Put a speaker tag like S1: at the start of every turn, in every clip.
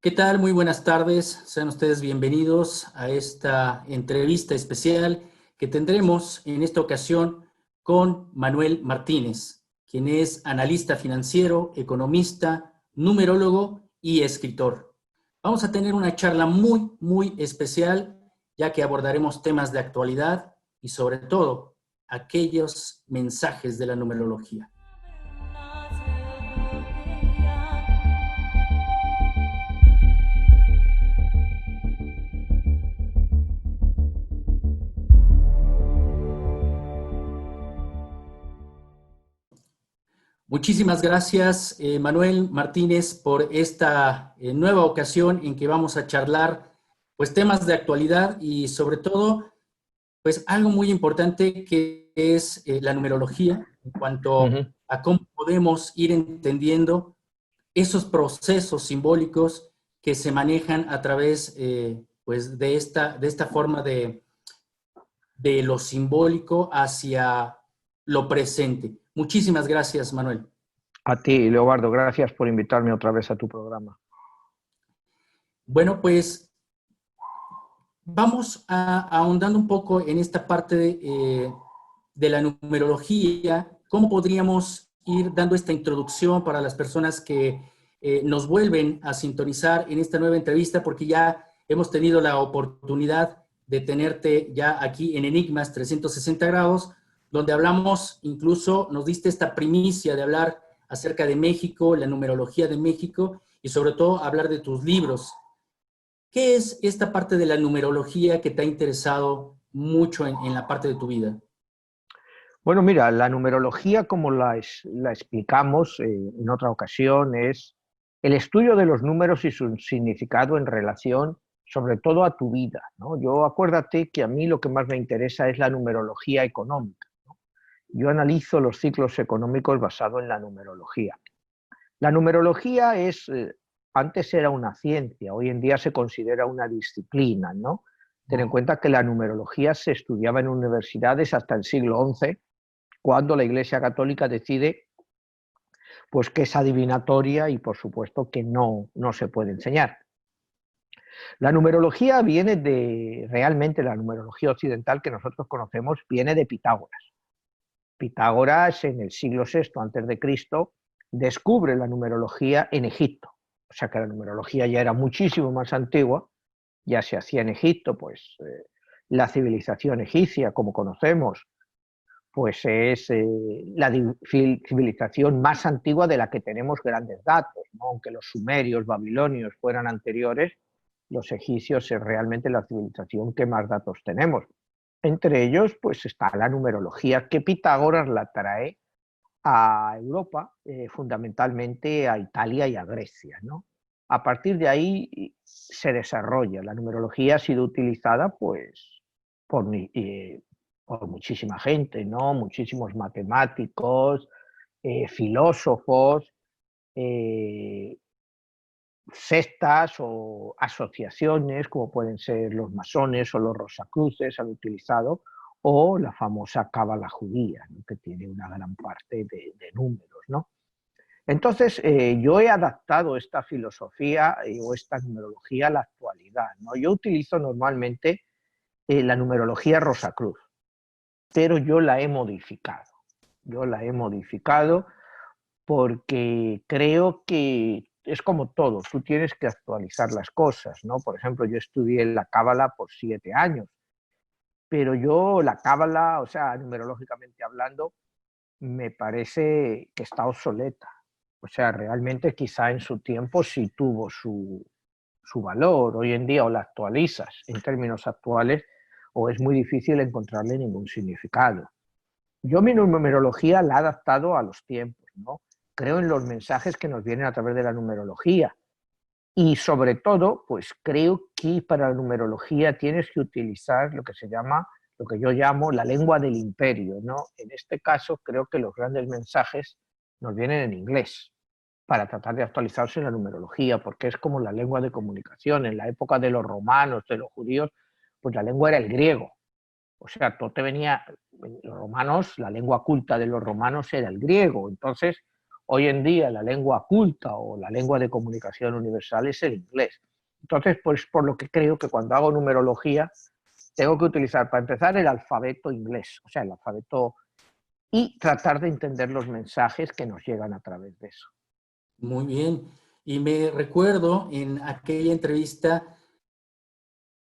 S1: ¿Qué tal? Muy buenas tardes. Sean ustedes bienvenidos a esta entrevista especial que tendremos en esta ocasión con Manuel Martínez, quien es analista financiero, economista, numerólogo y escritor. Vamos a tener una charla muy especial, ya que abordaremos temas de actualidad y sobre todo aquellos mensajes de la numerología. Muchísimas gracias, Manuel Martínez, por esta nueva ocasión en que vamos a charlar pues, temas de actualidad y sobre todo pues, algo muy importante que es la numerología en cuanto
S2: Ujú.
S1: a cómo podemos ir entendiendo esos procesos simbólicos que se manejan a través pues, de esta forma de lo simbólico hacia lo presente. Muchísimas gracias, Manuel.
S2: A ti, Leobardo, gracias por invitarme otra vez a tu programa.
S1: Bueno, pues vamos ahondando un poco en esta parte de la numerología. ¿Cómo podríamos ir dando esta introducción para las personas que nos vuelven a sintonizar en esta nueva entrevista? Porque ya hemos tenido la oportunidad de tenerte ya aquí en Enigmas 360 grados, donde hablamos, incluso nos diste esta primicia de hablar acerca de México, la numerología de México y sobre todo hablar de tus libros. ¿Qué es esta parte de la numerología que te ha interesado mucho en la parte de tu vida?
S2: Bueno, mira, la numerología, como la explicamos en otra ocasión, es el estudio de los números y su significado en relación, sobre todo, a tu vida, ¿no? Yo acuérdate que a mí lo que más me interesa es la numerología económica, ¿no? Yo analizo los ciclos económicos basado en la numerología. La numerología antes era una ciencia, hoy en día se considera una disciplina, ¿no? Ten en cuenta que la numerología se estudiaba en universidades hasta el siglo XI, cuando la Iglesia Católica decide pues, que es adivinatoria y, por supuesto, que no se puede enseñar. La numerología realmente la numerología occidental que nosotros conocemos, viene de Pitágoras. Pitágoras, en el siglo VI antes de Cristo, descubre la numerología en Egipto. O sea que la numerología ya era muchísimo más antigua, ya se hacía en Egipto, pues la civilización egipcia, como conocemos, pues es la civilización más antigua de la que tenemos grandes datos, ¿no? Aunque los sumerios, babilonios fueran anteriores, los egipcios es realmente la civilización que más datos tenemos. Entre ellos, pues está la numerología que Pitágoras la trae a Europa, fundamentalmente a Italia y a Grecia, ¿no? A partir de ahí se desarrolla. La numerología ha sido utilizada pues, por muchísima gente, ¿no? Muchísimos matemáticos, filósofos, eh, sectas o asociaciones, como pueden ser los masones o los rosacruces, han utilizado, o la famosa cábala judía, ¿no? Que tiene una gran parte de números, ¿no? Entonces, yo he adaptado esta filosofía o esta numerología a la actualidad, ¿no? Yo utilizo normalmente la numerología Rosacruz, pero yo la he modificado. Yo la he modificado porque creo que es como todo, tú tienes que actualizar las cosas, ¿no? Por ejemplo, yo estudié la cábala por 7 años, pero yo la cábala, o sea, numerológicamente hablando, me parece que está obsoleta. O sea, realmente quizá en su tiempo sí tuvo su valor. Hoy en día o la actualizas en términos actuales o es muy difícil encontrarle ningún significado. Yo mi numerología la he adaptado a los tiempos, ¿no? Creo en los mensajes que nos vienen a través de la numerología y sobre todo, pues creo que para la numerología tienes que utilizar lo que se llama, lo que yo llamo la lengua del imperio, ¿no? En este caso creo que los grandes mensajes nos vienen en inglés para tratar de actualizarse en la numerología, porque es como la lengua de comunicación. En la época de los romanos, de los judíos, pues la lengua era el griego. O sea, los romanos, la lengua culta de los romanos era el griego. Entonces, Hoy en día la lengua culta o la lengua de comunicación universal es el inglés. Entonces, pues por lo que creo que cuando hago numerología tengo que utilizar para empezar el alfabeto inglés, o sea, el alfabeto, y tratar de entender los mensajes que nos llegan a través de eso.
S1: Muy bien. Y me recuerdo en aquella entrevista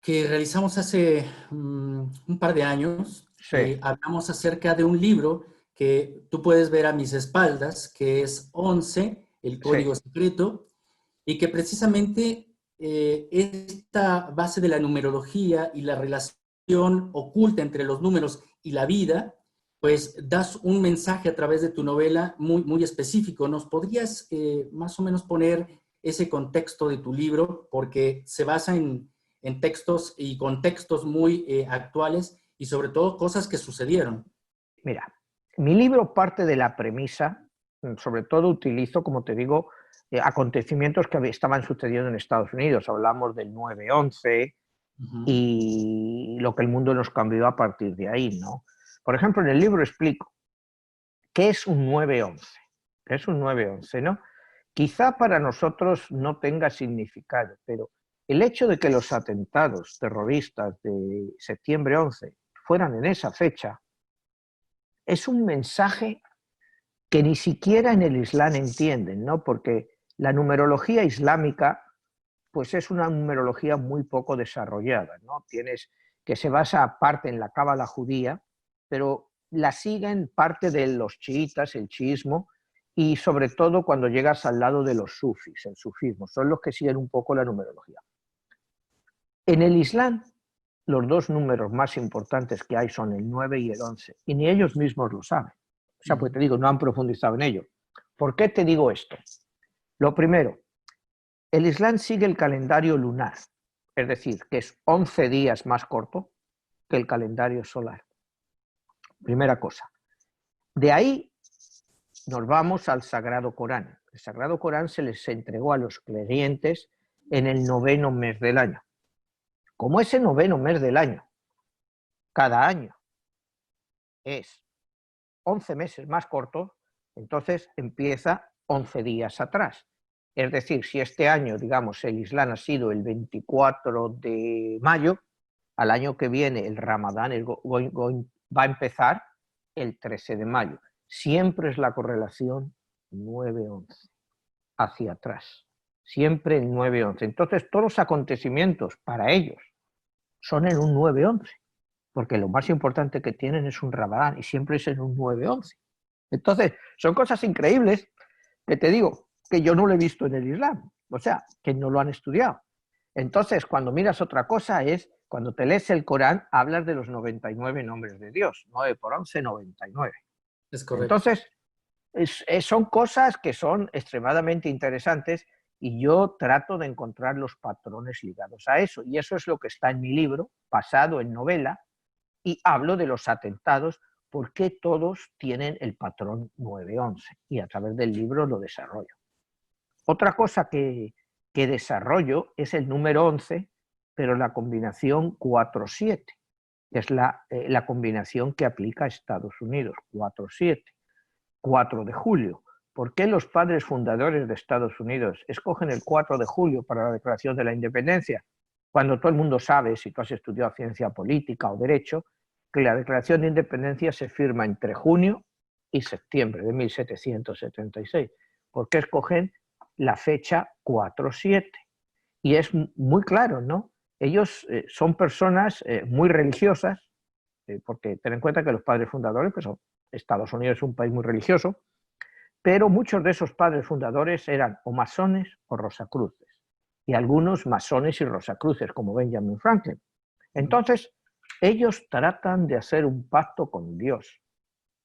S1: que realizamos hace un par de años,
S2: Sí,
S1: hablamos acerca de un libro que tú puedes ver a mis espaldas, que es 11, el
S2: sí,
S1: código secreto, y que precisamente esta base de la numerología y la relación oculta entre los números y la vida, pues das un mensaje a través de tu novela muy, muy específico. ¿Nos podrías más o menos poner ese contexto de tu libro? Porque se basa en textos y contextos muy actuales y sobre todo cosas que sucedieron.
S2: mira, mi libro parte de la premisa, sobre todo utilizo, como te digo, acontecimientos que estaban sucediendo en Estados Unidos. Hablamos del 9/11
S1: Ujú.
S2: y lo que el mundo nos cambió a partir de ahí, ¿no? Por ejemplo, en el libro explico qué es un 9/11. ¿Qué es un 9/11, no? Quizá para nosotros no tenga significado, pero el hecho de que los atentados terroristas de septiembre 11 fueran en esa fecha es un mensaje que ni siquiera en el Islam entienden, ¿no? Porque la numerología islámica pues es una numerología muy poco desarrollada, ¿no? Tienes que se basa parte en la cábala judía, pero la siguen parte de los chiitas, el chiismo, y sobre todo cuando llegas al lado de los sufis, el sufismo, son los que siguen un poco la numerología. En el Islam, los dos números más importantes que hay son el 9 y el 11, y ni ellos mismos lo saben. O sea, pues te
S1: Ujú.
S2: digo, no han profundizado en ello. ¿Por qué te digo esto? Lo primero, el Islam sigue el calendario lunar, es decir, que es 11 días más corto que el calendario solar. Primera cosa. De ahí nos vamos al Sagrado Corán. El Sagrado Corán se les entregó a los creyentes en el 9º mes del año. Como ese 9º mes del año, cada año es 11 meses más corto, entonces empieza 11 días atrás. Es decir, si este año, digamos, el Islam ha sido el 24 de mayo, al año que viene el Ramadán va a empezar el 13 de mayo. Siempre es la correlación 9-11, hacia atrás. Siempre el 9-11. Entonces, todos los acontecimientos para ellos son en un 9-11, porque lo más importante que tienen es un Ramadán y siempre es en un 9-11. Entonces, son cosas increíbles que te digo que yo no lo he visto en el Islam, o sea, que no lo han estudiado. Entonces, cuando miras otra cosa es, cuando te lees el Corán, hablas de los 99 nombres de Dios, 9 por 11, 99.
S1: Es correcto.
S2: Entonces, son cosas que son extremadamente interesantes y yo trato de encontrar los patrones ligados a eso. Y eso es lo que está en mi libro, basado en novela, y hablo de los atentados porque todos tienen el patrón 9-11 y a través del libro lo desarrollo. Otra cosa que desarrollo es el número 11, pero la combinación 4-7, que es la combinación que aplica a Estados Unidos, 4-7, 4 de julio. ¿Por qué los padres fundadores de Estados Unidos escogen el 4 de julio para la Declaración de la Independencia? Cuando todo el mundo sabe, si tú has estudiado ciencia política o derecho, que la Declaración de Independencia se firma entre junio y septiembre de 1776. ¿Por qué escogen la fecha 4-7? Y es muy claro, ¿no? Ellos son personas muy religiosas, porque ten en cuenta que los padres fundadores, pues Estados Unidos es un país muy religioso, pero muchos de esos padres fundadores eran o masones o rosacruces, y algunos masones y rosacruces, como Benjamin Franklin. Entonces, ellos tratan de hacer un pacto con Dios,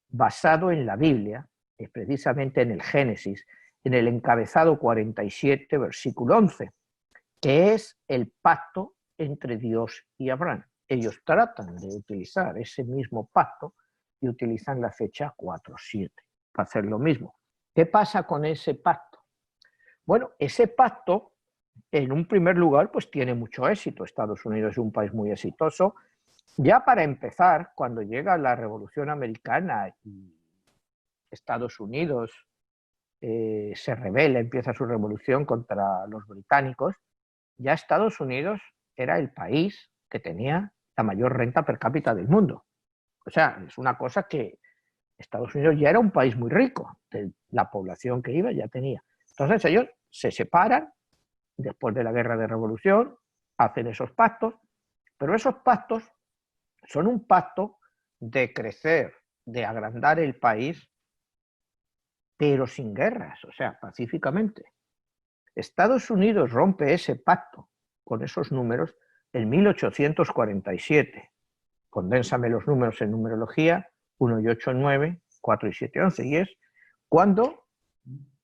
S2: basado en la Biblia, precisamente en el Génesis, en el encabezado 47, versículo 11, que es el pacto entre Dios y Abraham. Ellos tratan de utilizar ese mismo pacto y utilizan la fecha 4-7 para hacer lo mismo. ¿Qué pasa con ese pacto? Bueno, ese pacto, en un primer lugar, pues tiene mucho éxito. Estados Unidos es un país muy exitoso. Ya para empezar, cuando llega la Revolución Americana y Estados Unidos se rebela, empieza su revolución contra los británicos, ya Estados Unidos era el país que tenía la mayor renta per cápita del mundo. O sea, es una cosa que Estados Unidos ya era un país muy rico, de la población que iba ya tenía. Entonces ellos se separan después de la guerra de revolución, hacen esos pactos, pero esos pactos son un pacto de crecer, de agrandar el país, pero sin guerras, o sea, pacíficamente. Estados Unidos rompe ese pacto con esos números en 1847. Condénsame los números en numerología, 1 y 8, 9, 4 y 7, 11, y es cuando,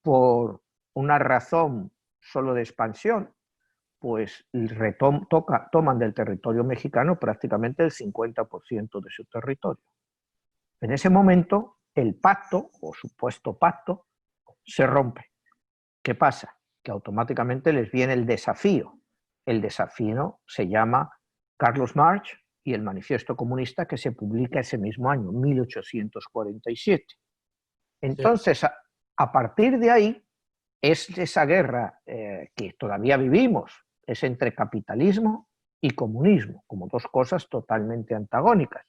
S2: por una razón solo de expansión, pues toman del territorio mexicano prácticamente el 50% de su territorio. En ese momento, el pacto, o supuesto pacto, se rompe. ¿Qué pasa? Que automáticamente les viene el desafío. El desafío se llama Carlos Marx y el Manifiesto Comunista, que se publica ese mismo año, 1847. Entonces, a partir de ahí, es esa guerra que todavía vivimos, es entre capitalismo y comunismo, como dos cosas totalmente antagónicas.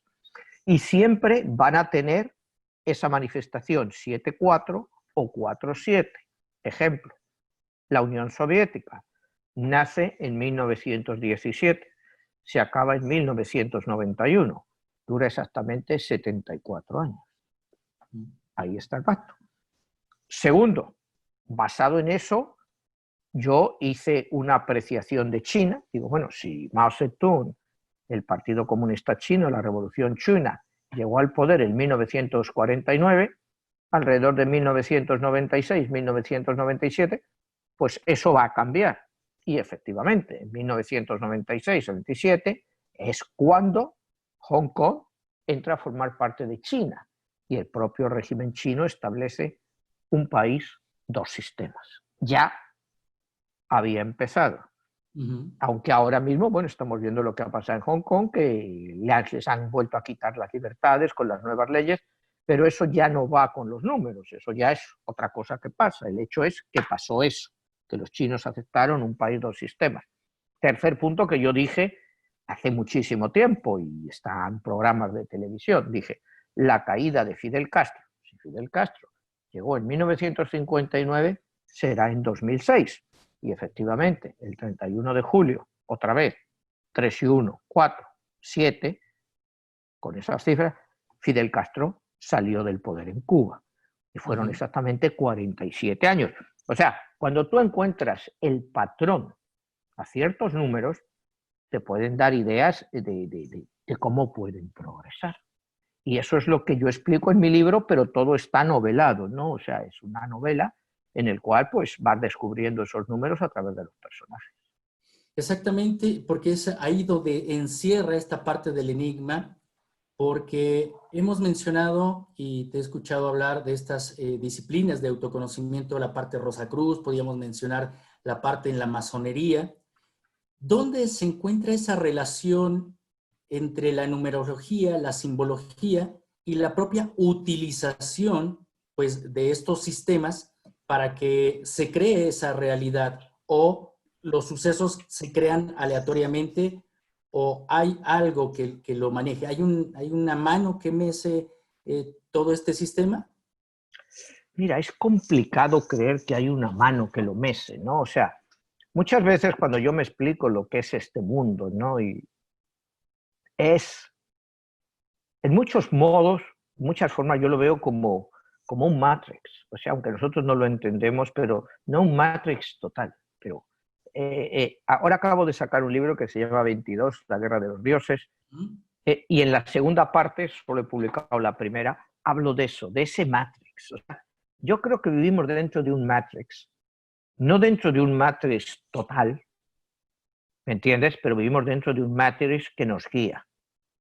S2: Y siempre van a tener esa manifestación 7-4 o 4-7. Ejemplo, la Unión Soviética nace en 1917, se acaba en 1991, dura exactamente 74 años. Ahí está el pacto. Segundo, basado en eso, yo hice una apreciación de China. Digo, bueno, si Mao Zedong, el Partido Comunista Chino, la Revolución China, llegó al poder en 1949, alrededor de 1996, 1997, pues eso va a cambiar. Y efectivamente, en 1996-97 es cuando Hong Kong entra a formar parte de China y el propio régimen chino establece un país, dos sistemas. Ya había empezado. Aunque ahora mismo, bueno, estamos viendo lo que ha pasado en Hong Kong, que les han vuelto a quitar las libertades con las nuevas leyes, pero eso ya no va con los números, eso ya es otra cosa que pasa. El hecho es que pasó eso, que los chinos aceptaron un país, dos sistemas. Tercer punto que yo dije hace muchísimo tiempo, y está en programas de televisión, dije, la caída de Fidel Castro. Si Fidel Castro llegó en 1959, será en 2006. Y efectivamente, el 31 de julio, otra vez, 3 y 1, 4, 7, con esas cifras, Fidel Castro salió del poder en Cuba. Y fueron exactamente 47 años. O sea, cuando tú encuentras el patrón a ciertos números, te pueden dar ideas de cómo pueden progresar. Y eso es lo que yo explico en mi libro, pero todo está novelado, ¿no? O sea, es una novela en el cual pues vas descubriendo esos números a través de los personajes.
S1: Exactamente, porque es ahí donde encierra esta parte del enigma, porque hemos mencionado y te he escuchado hablar de estas disciplinas de autoconocimiento, la parte Rosacruz, podríamos mencionar la parte en la masonería. ¿Dónde se encuentra esa relación entre la numerología, la simbología y la propia utilización, pues, de estos sistemas para que se cree esa realidad, o los sucesos se crean aleatoriamente, o hay algo que lo maneje? ¿Hay una mano que mece todo este sistema?
S2: Mira, es complicado creer que hay una mano que lo mece, ¿no? O sea, muchas veces cuando yo me explico lo que es este mundo, ¿no? Y es, en muchos modos, muchas formas, yo lo veo como un Matrix. O sea, aunque nosotros no lo entendemos, pero no un Matrix total. Pero ahora acabo de sacar un libro que se llama 22, La Guerra de los Dioses, y en la segunda parte, solo he publicado la primera, hablo de eso, de ese Matrix. O sea, yo creo que vivimos dentro de un Matrix, no dentro de un Matrix total, ¿me entiendes? Pero vivimos dentro de un Matrix que nos guía,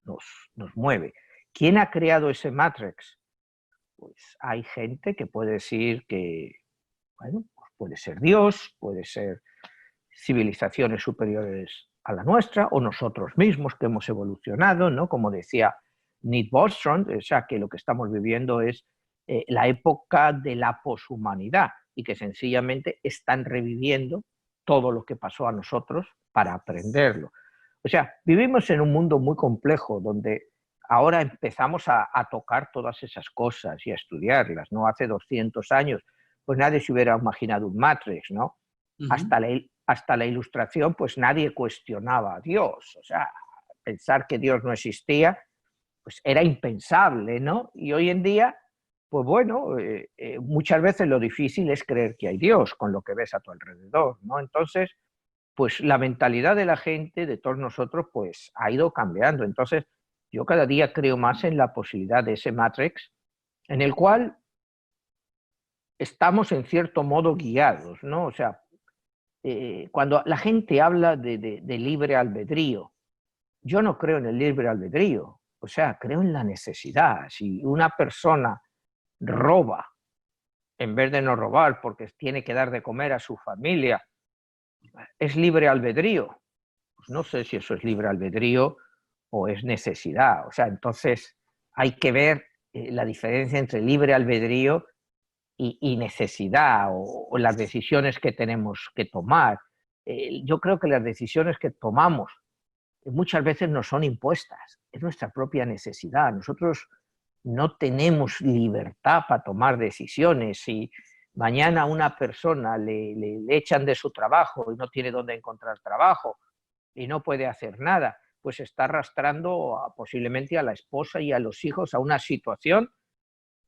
S2: nos mueve. ¿Quién ha creado ese Matrix? Pues hay gente que puede decir que, bueno, pues puede ser Dios, puede ser civilizaciones superiores a la nuestra, o nosotros mismos que hemos evolucionado, ¿no? Como decía Nick Bostrom, o sea, que lo que estamos viviendo es la época de la poshumanidad y que sencillamente están reviviendo todo lo que pasó a nosotros para aprenderlo. O sea, vivimos en un mundo muy complejo donde ahora empezamos a tocar todas esas cosas y a estudiarlas, ¿no? Hace 200 años, pues nadie se hubiera imaginado un Matrix, ¿no?
S1: Ujú.
S2: Hasta la Ilustración, pues nadie cuestionaba a Dios. O sea, pensar que Dios no existía, pues era impensable, ¿no? Y hoy en día, pues bueno, muchas veces lo difícil es creer que hay Dios con lo que ves a tu alrededor, ¿no? Entonces, pues la mentalidad de la gente, de todos nosotros, pues ha ido cambiando. Entonces, yo cada día creo más en la posibilidad de ese Matrix en el cual estamos en cierto modo guiados, ¿no? O sea, cuando la gente habla de libre albedrío, yo no creo en el libre albedrío, o sea, creo en la necesidad. Si una persona roba en vez de no robar porque tiene que dar de comer a su familia, ¿es libre albedrío? Pues no sé si eso es libre albedrío o es necesidad. O sea, entonces hay que ver la diferencia entre libre albedrío y necesidad o las decisiones que tenemos que tomar. Yo creo que las decisiones que tomamos muchas veces nos son impuestas, es nuestra propia necesidad. Nosotros no tenemos libertad para tomar decisiones. Si mañana a una persona le echan de su trabajo y no tiene dónde encontrar trabajo y no puede hacer nada, pues está arrastrando posiblemente a la esposa y a los hijos a una situación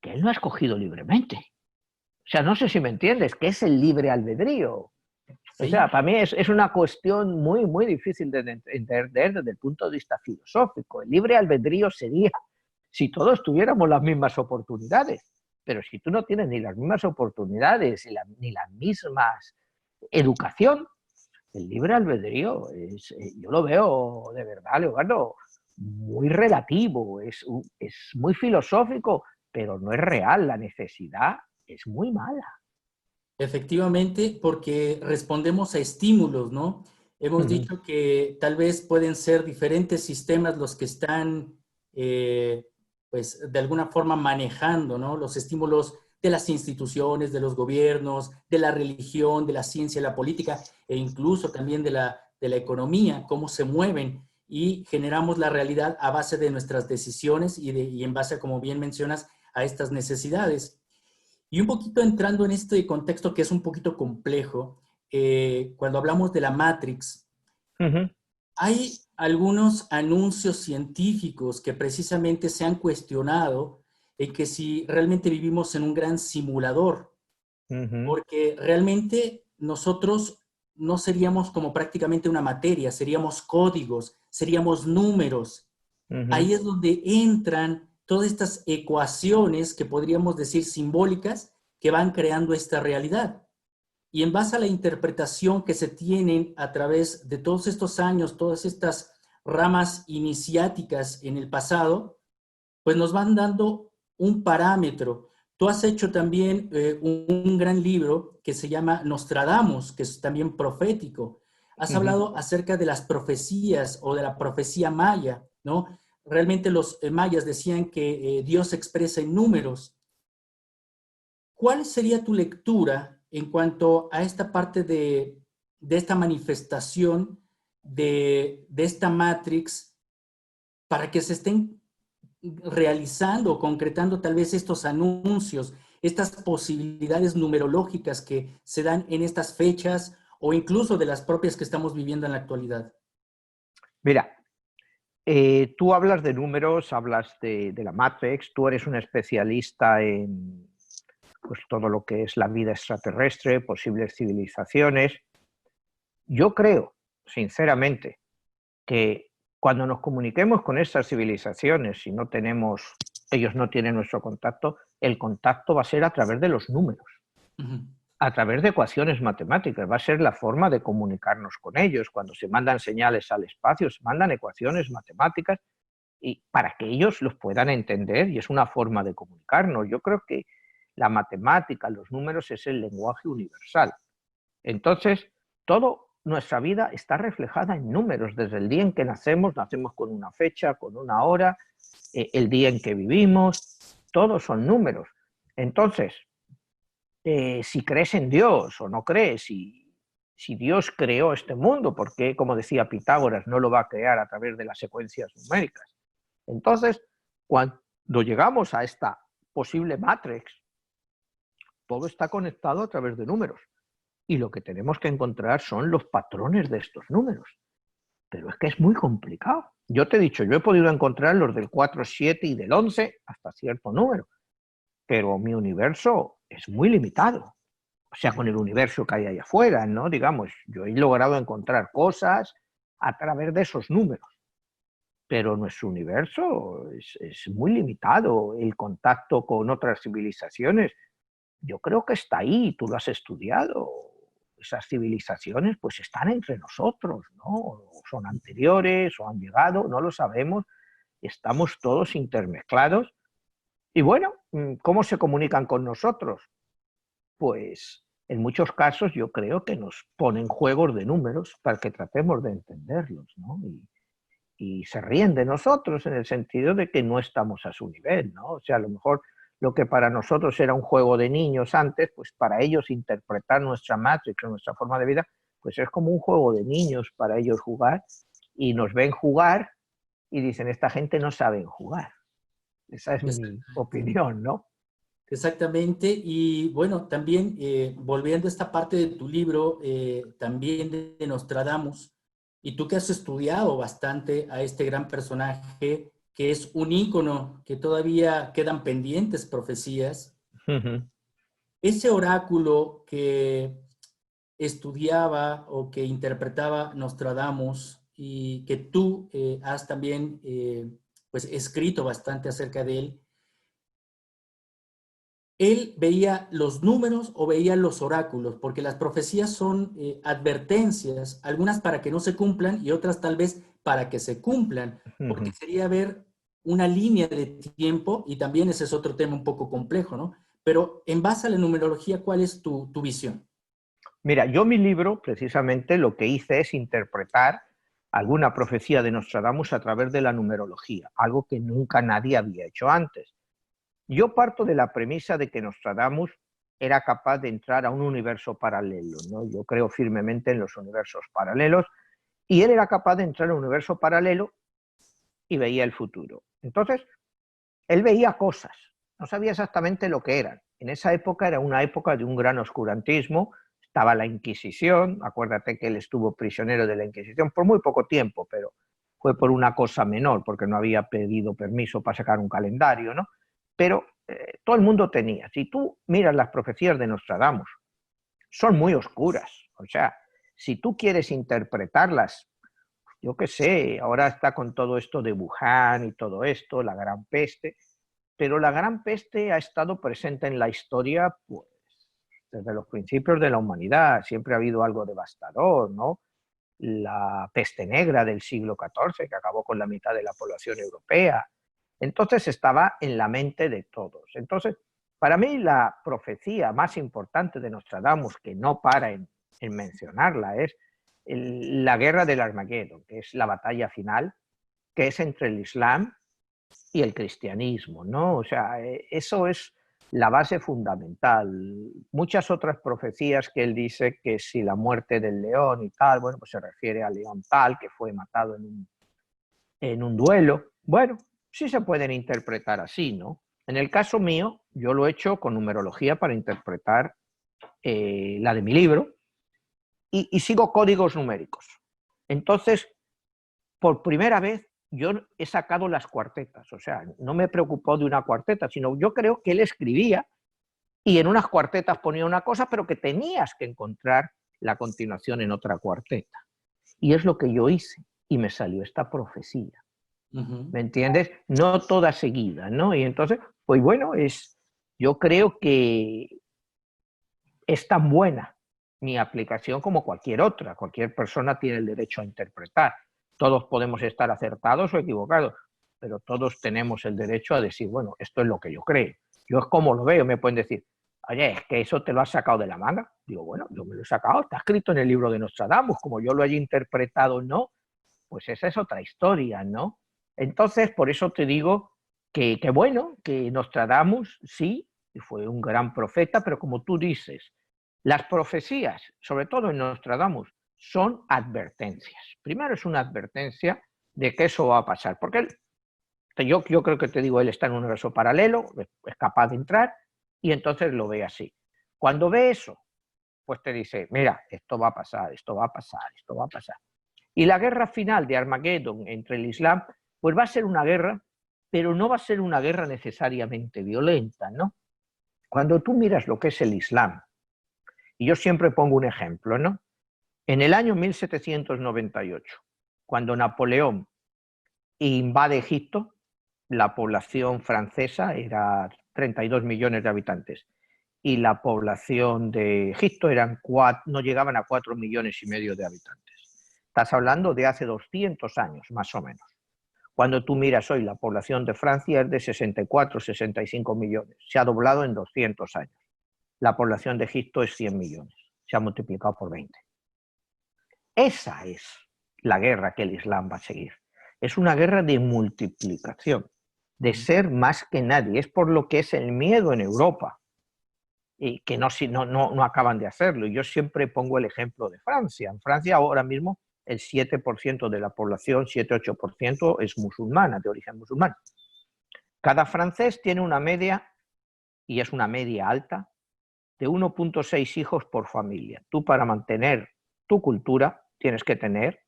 S2: que él no ha escogido libremente. O sea, no sé si me entiendes, que es el libre albedrío. O sea,
S1: Sí,
S2: para mí es una cuestión muy, muy difícil de entender desde el punto de vista filosófico. El libre albedrío sería si todos tuviéramos las mismas oportunidades, pero si tú no tienes ni las mismas oportunidades ni las mismas educación, el libre albedrío yo lo veo de verdad, Leonardo, muy relativo, es muy filosófico, pero no es real. La necesidad es muy mala.
S1: efectivamente, porque respondemos a estímulos, ¿no? Hemos
S2: Ujú,
S1: dicho que tal vez pueden ser diferentes sistemas los que están, pues, de alguna forma manejando, ¿no? Los estímulos de las instituciones, de los gobiernos, de la religión, de la ciencia, la política, e incluso también de la economía, cómo se mueven y generamos la realidad a base de nuestras decisiones y en base, como bien mencionas, a estas necesidades. Y un poquito entrando en este contexto que es un poquito complejo, cuando hablamos de la Matrix,
S2: ujú,
S1: hay algunos anuncios científicos que precisamente se han cuestionado en que si realmente vivimos en un gran simulador,
S2: ujú,
S1: porque realmente nosotros no seríamos como prácticamente una materia, seríamos códigos, seríamos números.
S2: ujú.
S1: Ahí es donde entran todas estas ecuaciones que podríamos decir simbólicas que van creando esta realidad. Y en base a la interpretación que se tienen a través de todos estos años, todas estas ramas iniciáticas en el pasado, pues nos van dando un parámetro. Tú has hecho también un gran libro que se llama Nostradamus, que es también profético. Has
S2: Ujú.
S1: hablado acerca de las profecías o de la profecía maya, ¿no? Realmente los mayas decían que Dios se expresa en números. ¿Cuál sería tu lectura en cuanto a esta parte de esta manifestación de esta Matrix para que se estén realizando o concretando tal vez estos anuncios, estas posibilidades numerológicas que se dan en estas fechas o incluso de las propias que estamos viviendo en la actualidad?
S2: Mira, tú hablas de números, hablas de la Matrix, tú eres un especialista en pues, todo lo que es la vida extraterrestre, posibles civilizaciones. Yo creo, sinceramente, que cuando nos comuniquemos con estas civilizaciones, si no tenemos, ellos no tienen nuestro contacto, el contacto va a ser a través de los números,
S1: Ujú.
S2: a través de ecuaciones matemáticas, va a ser la forma de comunicarnos con ellos. Cuando se mandan señales al espacio, se mandan ecuaciones matemáticas y para que ellos los puedan entender y es una forma de comunicarnos. Yo creo que la matemática, los números es el lenguaje universal. Entonces, toda nuestra vida está reflejada en números. Desde el día en que nacemos, nacemos con una fecha, con una hora, el día en que vivimos, todos son números. Entonces, si crees en Dios o no crees, si Dios creó este mundo, porque, como decía Pitágoras, no lo va a crear a través de las secuencias numéricas. Entonces, cuando llegamos a esta posible matrix, todo está conectado a través de números. Y lo que tenemos que encontrar son los patrones de estos números. Pero es que es muy complicado. Yo te he dicho, yo he podido encontrar los del 4, 7 y del 11 hasta cierto número, pero mi universo es muy limitado. O sea, con el universo que hay ahí afuera, ¿no? Digamos, yo he logrado encontrar cosas a través de esos números, pero nuestro universo es muy limitado. El contacto con otras civilizaciones, yo creo que está ahí, tú lo has estudiado. Esas civilizaciones pues están entre nosotros, ¿no? O son anteriores o han llegado, no lo sabemos, estamos todos intermezclados. Y bueno, ¿cómo se comunican con nosotros? Pues en muchos casos yo creo que nos ponen juegos de números para que tratemos de entenderlos, ¿no? Y se ríen de nosotros en el sentido de que no estamos a su nivel, ¿no? O sea, a lo mejor lo que para nosotros era un juego de niños antes, pues para ellos interpretar nuestra Matrix o nuestra forma de vida, pues es como un juego de niños para ellos jugar, y nos ven jugar y dicen, esta gente no sabe jugar. Esa es mi opinión, ¿no?
S1: Exactamente, y bueno, también volviendo a esta parte de tu libro, también de Nostradamus, y tú que has estudiado bastante a este gran personaje, que es un ícono, que todavía quedan pendientes profecías, ese oráculo que estudiaba o que interpretaba Nostradamus y que tú has también pues escrito bastante acerca de él veía los números o veía los oráculos, porque las profecías son advertencias, algunas para que no se cumplan y otras tal vez para que se cumplan, porque sería ver una línea de tiempo, y también ese es otro tema un poco complejo, ¿no? Pero en base a la numerología, ¿cuál es tu visión?
S2: Mira, yo mi libro precisamente lo que hice es interpretar alguna profecía de Nostradamus a través de la numerología, algo que nunca nadie había hecho antes. Yo parto de la premisa de que Nostradamus era capaz de entrar a un universo paralelo, ¿no? Yo creo firmemente en los universos paralelos, y él era capaz de entrar a un universo paralelo y veía el futuro. Entonces, él veía cosas, no sabía exactamente lo que eran. En esa época era una época de un gran oscurantismo, estaba la Inquisición, acuérdate que él estuvo prisionero de la Inquisición por muy poco tiempo, pero fue por una cosa menor, porque no había pedido permiso para sacar un calendario, ¿no? Pero todo el mundo tenía. Si tú miras las profecías de Nostradamus, son muy oscuras. O sea, si tú quieres interpretarlas, yo qué sé, ahora está con todo esto de Wuhan y todo esto, la gran peste, pero la gran peste ha estado presente en la historia pues, desde los principios de la humanidad. Siempre ha habido algo devastador, ¿no? La peste negra del siglo XIV, que acabó con la mitad de la población europea. Entonces estaba en la mente de todos. Entonces, para mí la profecía más importante de Nostradamus, que no para en mencionarla, es la guerra del Armagedón, que es la batalla final, que es entre el Islam y el cristianismo, ¿no? O sea, eso es la base fundamental. Muchas otras profecías que él dice que si la muerte del león y tal, bueno, pues se refiere al león tal que fue matado en un duelo. Bueno, sí se pueden interpretar así, ¿no? En el caso mío, yo lo he hecho con numerología para interpretar la de mi libro, y sigo códigos numéricos. Entonces, por primera vez, yo he sacado las cuartetas, o sea, no me preocupó de una cuarteta, sino yo creo que él escribía y en unas cuartetas ponía una cosa, pero que tenías que encontrar la continuación en otra cuarteta. Y es lo que yo hice, y me salió esta profecía. ¿Me entiendes? No toda seguida, ¿no? Y entonces, pues bueno, yo creo que es tan buena mi aplicación como cualquier otra. Cualquier persona tiene el derecho a interpretar. Todos podemos estar acertados o equivocados, pero todos tenemos el derecho a decir, bueno, esto es lo que yo creo. Yo es como lo veo, me pueden decir, oye, es que eso te lo has sacado de la manga. Digo, bueno, yo me lo he sacado, está escrito en el libro de Nostradamus, como yo lo haya interpretado o no, pues esa es otra historia, ¿no? Entonces, por eso te digo que bueno, que Nostradamus sí y fue un gran profeta, pero como tú dices, las profecías, sobre todo en Nostradamus, son advertencias. Primero es una advertencia de que eso va a pasar, porque yo creo que te digo, él está en un universo paralelo, es capaz de entrar, y entonces lo ve así. Cuando ve eso, pues te dice, mira, esto va a pasar, esto va a pasar, esto va a pasar. Y la guerra final de Armagedón entre el Islam, pues va a ser una guerra, pero no va a ser una guerra necesariamente violenta, ¿no? Cuando tú miras lo que es el Islam, y yo siempre pongo un ejemplo, ¿no? En el año 1798, cuando Napoleón invade Egipto, la población francesa era 32 millones de habitantes y la población de Egipto no llegaban a 4 millones y medio de habitantes. Estás hablando de hace 200 años, más o menos. Cuando tú miras hoy, la población de Francia es de 64, 65 millones. Se ha doblado en 200 años. La población de Egipto es 100 millones. Se ha multiplicado por 20. Esa es la guerra que el Islam va a seguir. Es una guerra de multiplicación, de ser más que nadie. Es por lo que es el miedo en Europa y que no acaban de hacerlo. Y yo siempre pongo el ejemplo de Francia. En Francia ahora mismo el 7% de la población, 7-8% es musulmana, de origen musulmán. Cada francés tiene una media, y es una media alta, de 1,6 hijos por familia. Tú, para mantener tu cultura, tienes que tener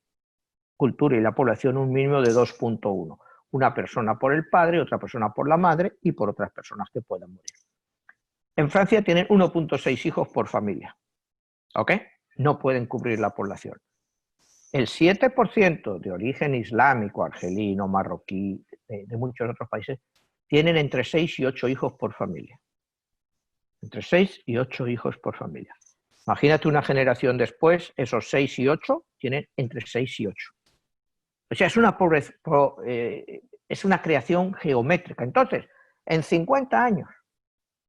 S2: cultura y la población un mínimo de 2,1. Una persona por el padre, otra persona por la madre y por otras personas que puedan morir. En Francia tienen 1,6 hijos por familia. ¿Ok? No pueden cubrir la población. El 7% de origen islámico, argelino, marroquí, de muchos otros países, tienen entre 6 y 8 hijos por familia. Entre 6 y 8 hijos por familia. Imagínate una generación después, esos 6 y 8 tienen entre 6 y 8. O sea, es una creación geométrica. Entonces, en 50 años,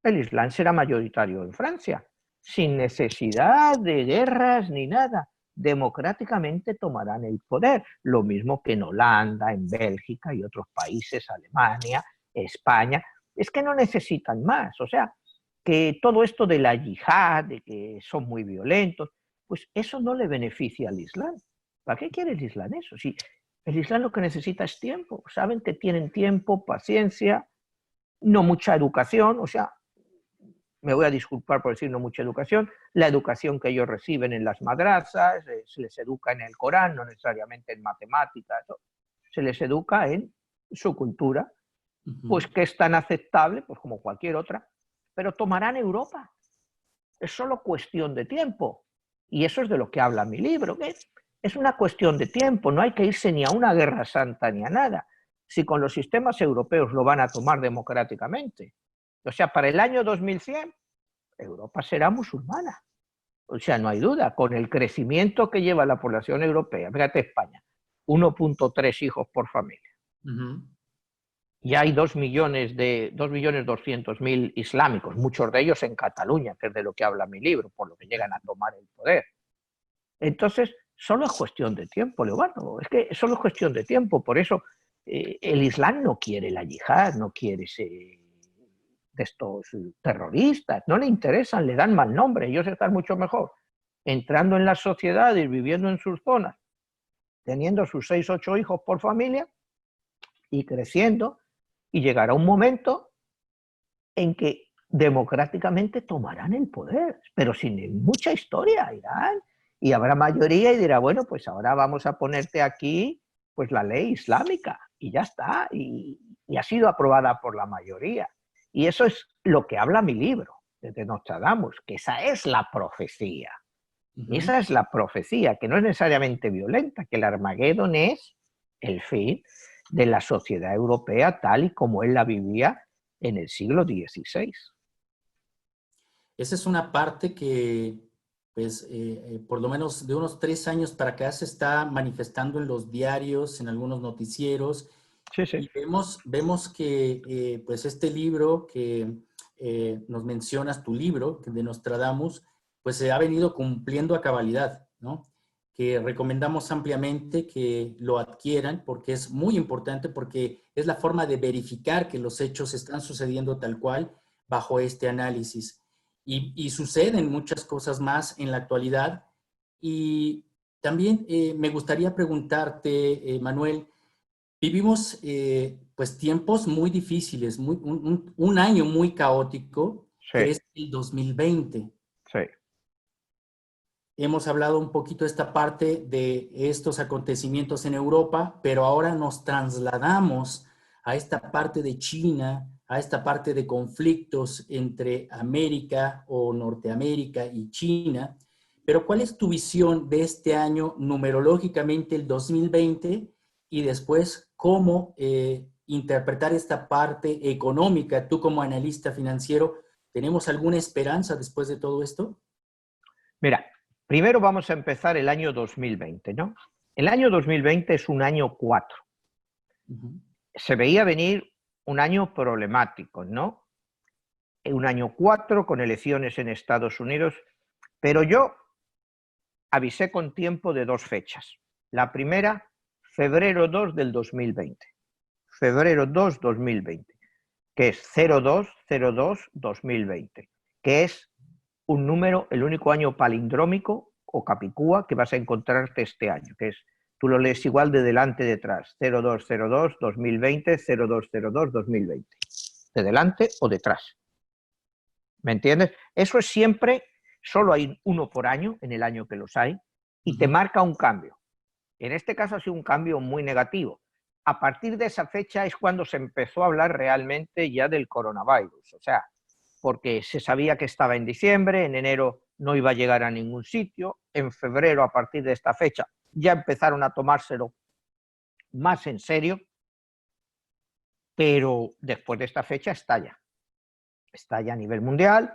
S2: el Islam será mayoritario en Francia, sin necesidad de guerras ni nada. Democráticamente tomarán el poder, lo mismo que en Holanda, en Bélgica y otros países, Alemania, España. Es que no necesitan más. O sea, que todo esto de la yihad, de que son muy violentos, pues eso no le beneficia al Islam. ¿Para qué quiere el Islam eso? Si el Islam lo que necesita es tiempo. Saben que tienen tiempo, paciencia, no mucha educación, o sea, me voy a disculpar por decir no mucha educación, la educación que ellos reciben en las madrazas, se les educa en el Corán, no necesariamente en matemáticas, ¿no? Se les educa en su cultura, pues que es tan aceptable pues como cualquier otra, pero tomarán Europa. Es solo cuestión de tiempo. Y eso es de lo que habla mi libro, que es una cuestión de tiempo, no hay que irse ni a una guerra santa ni a nada. Si con los sistemas europeos lo van a tomar democráticamente. O sea, para el año 2100, Europa será musulmana. O sea, no hay duda, con el crecimiento que lleva la población europea, fíjate España, 1,3 hijos por familia. Y hay 2.200.000 islámicos, muchos de ellos en Cataluña, que es de lo que habla mi libro, por lo que llegan a tomar el poder. Entonces, solo es cuestión de tiempo, Leobardo, es que solo es cuestión de tiempo. Por eso el Islam no quiere la yihad, no quiere de estos terroristas, no le interesan, le dan mal nombre, ellos están mucho mejor entrando en las sociedades, viviendo en sus zonas, teniendo sus 6 o 8 hijos por familia y creciendo, y llegará un momento en que democráticamente tomarán el poder, pero sin mucha historia irán, y habrá mayoría y dirá, bueno, pues ahora vamos a ponerte aquí pues la ley islámica, y ya está, y ha sido aprobada por la mayoría. Y eso es lo que habla mi libro, desde Nostradamus, que esa es la profecía. Esa es la profecía, que no es necesariamente violenta, que el Armagedón es el fin de la sociedad europea tal y como él la vivía en el siglo XVI.
S1: Esa es una parte que, pues, por lo menos de unos 3 años para acá se está manifestando en los diarios, en algunos noticieros.
S2: Sí, sí.
S1: Y vemos que, pues, este libro que nos mencionas, tu libro, de Nostradamus, pues se ha venido cumpliendo a cabalidad, ¿no? Que recomendamos ampliamente que lo adquieran porque es muy importante, porque es la forma de verificar que los hechos están sucediendo tal cual, bajo este análisis. Y suceden muchas cosas más en la actualidad. Y también me gustaría preguntarte, Manuel, vivimos pues tiempos muy difíciles, un año muy caótico,
S2: Sí,
S1: que es el 2020.
S2: sí.
S1: Hemos hablado un poquito de esta parte de estos acontecimientos en Europa, pero ahora nos trasladamos a esta parte de China, a esta parte de conflictos entre América o Norteamérica y China. Pero ¿cuál es tu visión de este año numerológicamente, el 2020, y después cómo interpretar esta parte económica? Tú como analista financiero, ¿tenemos alguna esperanza después de todo esto?
S2: Mira, primero vamos a empezar el año 2020, ¿no? El año 2020 es un año 4.
S1: Uh-huh.
S2: Se veía venir un año problemático, ¿no? Un año 4 con elecciones en Estados Unidos, pero yo avisé con tiempo de 2 fechas. La primera, febrero 2 del 2020. Febrero 2, 2020, que es 02-02-2020, que es un número, el único año palindrómico o capicúa que vas a encontrarte este año, que es, tú lo lees igual de delante y detrás, 0202-2020, 0202-2020, de delante o detrás. ¿Me entiendes? Eso es siempre, solo hay uno por año, en el año que los hay, y te marca un cambio. En este caso ha sido un cambio muy negativo. A partir de esa fecha es cuando se empezó a hablar realmente ya del coronavirus, o sea, porque se sabía que estaba en diciembre, en enero no iba a llegar a ningún sitio, en febrero a partir de esta fecha ya empezaron a tomárselo más en serio, pero después de esta fecha estalla a nivel mundial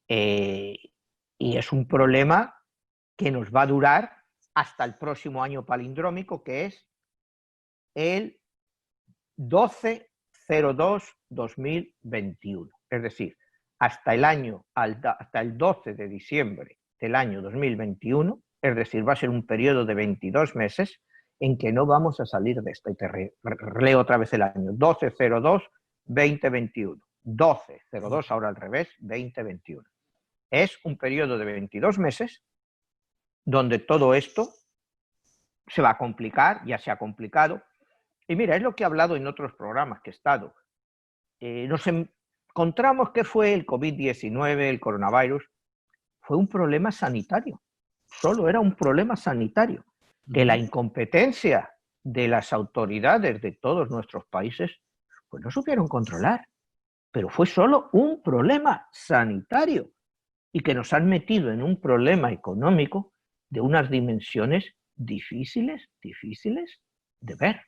S2: y es un problema que nos va a durar hasta el próximo año palindrómico, que es el 12-02-2021, es decir, hasta el 12 de diciembre del año 2021, es decir, va a ser un periodo de 22 meses en que no vamos a salir de esto. Y te leo otra vez el año, 12-02-2021, 12-02, ahora al revés, 2021. Es un periodo de 22 meses donde todo esto se va a complicar, ya se ha complicado. Y mira, es lo que he hablado en otros programas que he estado. Nos encontramos que fue el COVID-19, el coronavirus, fue un problema sanitario. Solo era un problema sanitario. Que la incompetencia de las autoridades de todos nuestros países, pues no supieron controlar. Pero fue solo un problema sanitario y que nos han metido en un problema económico de unas dimensiones difíciles de ver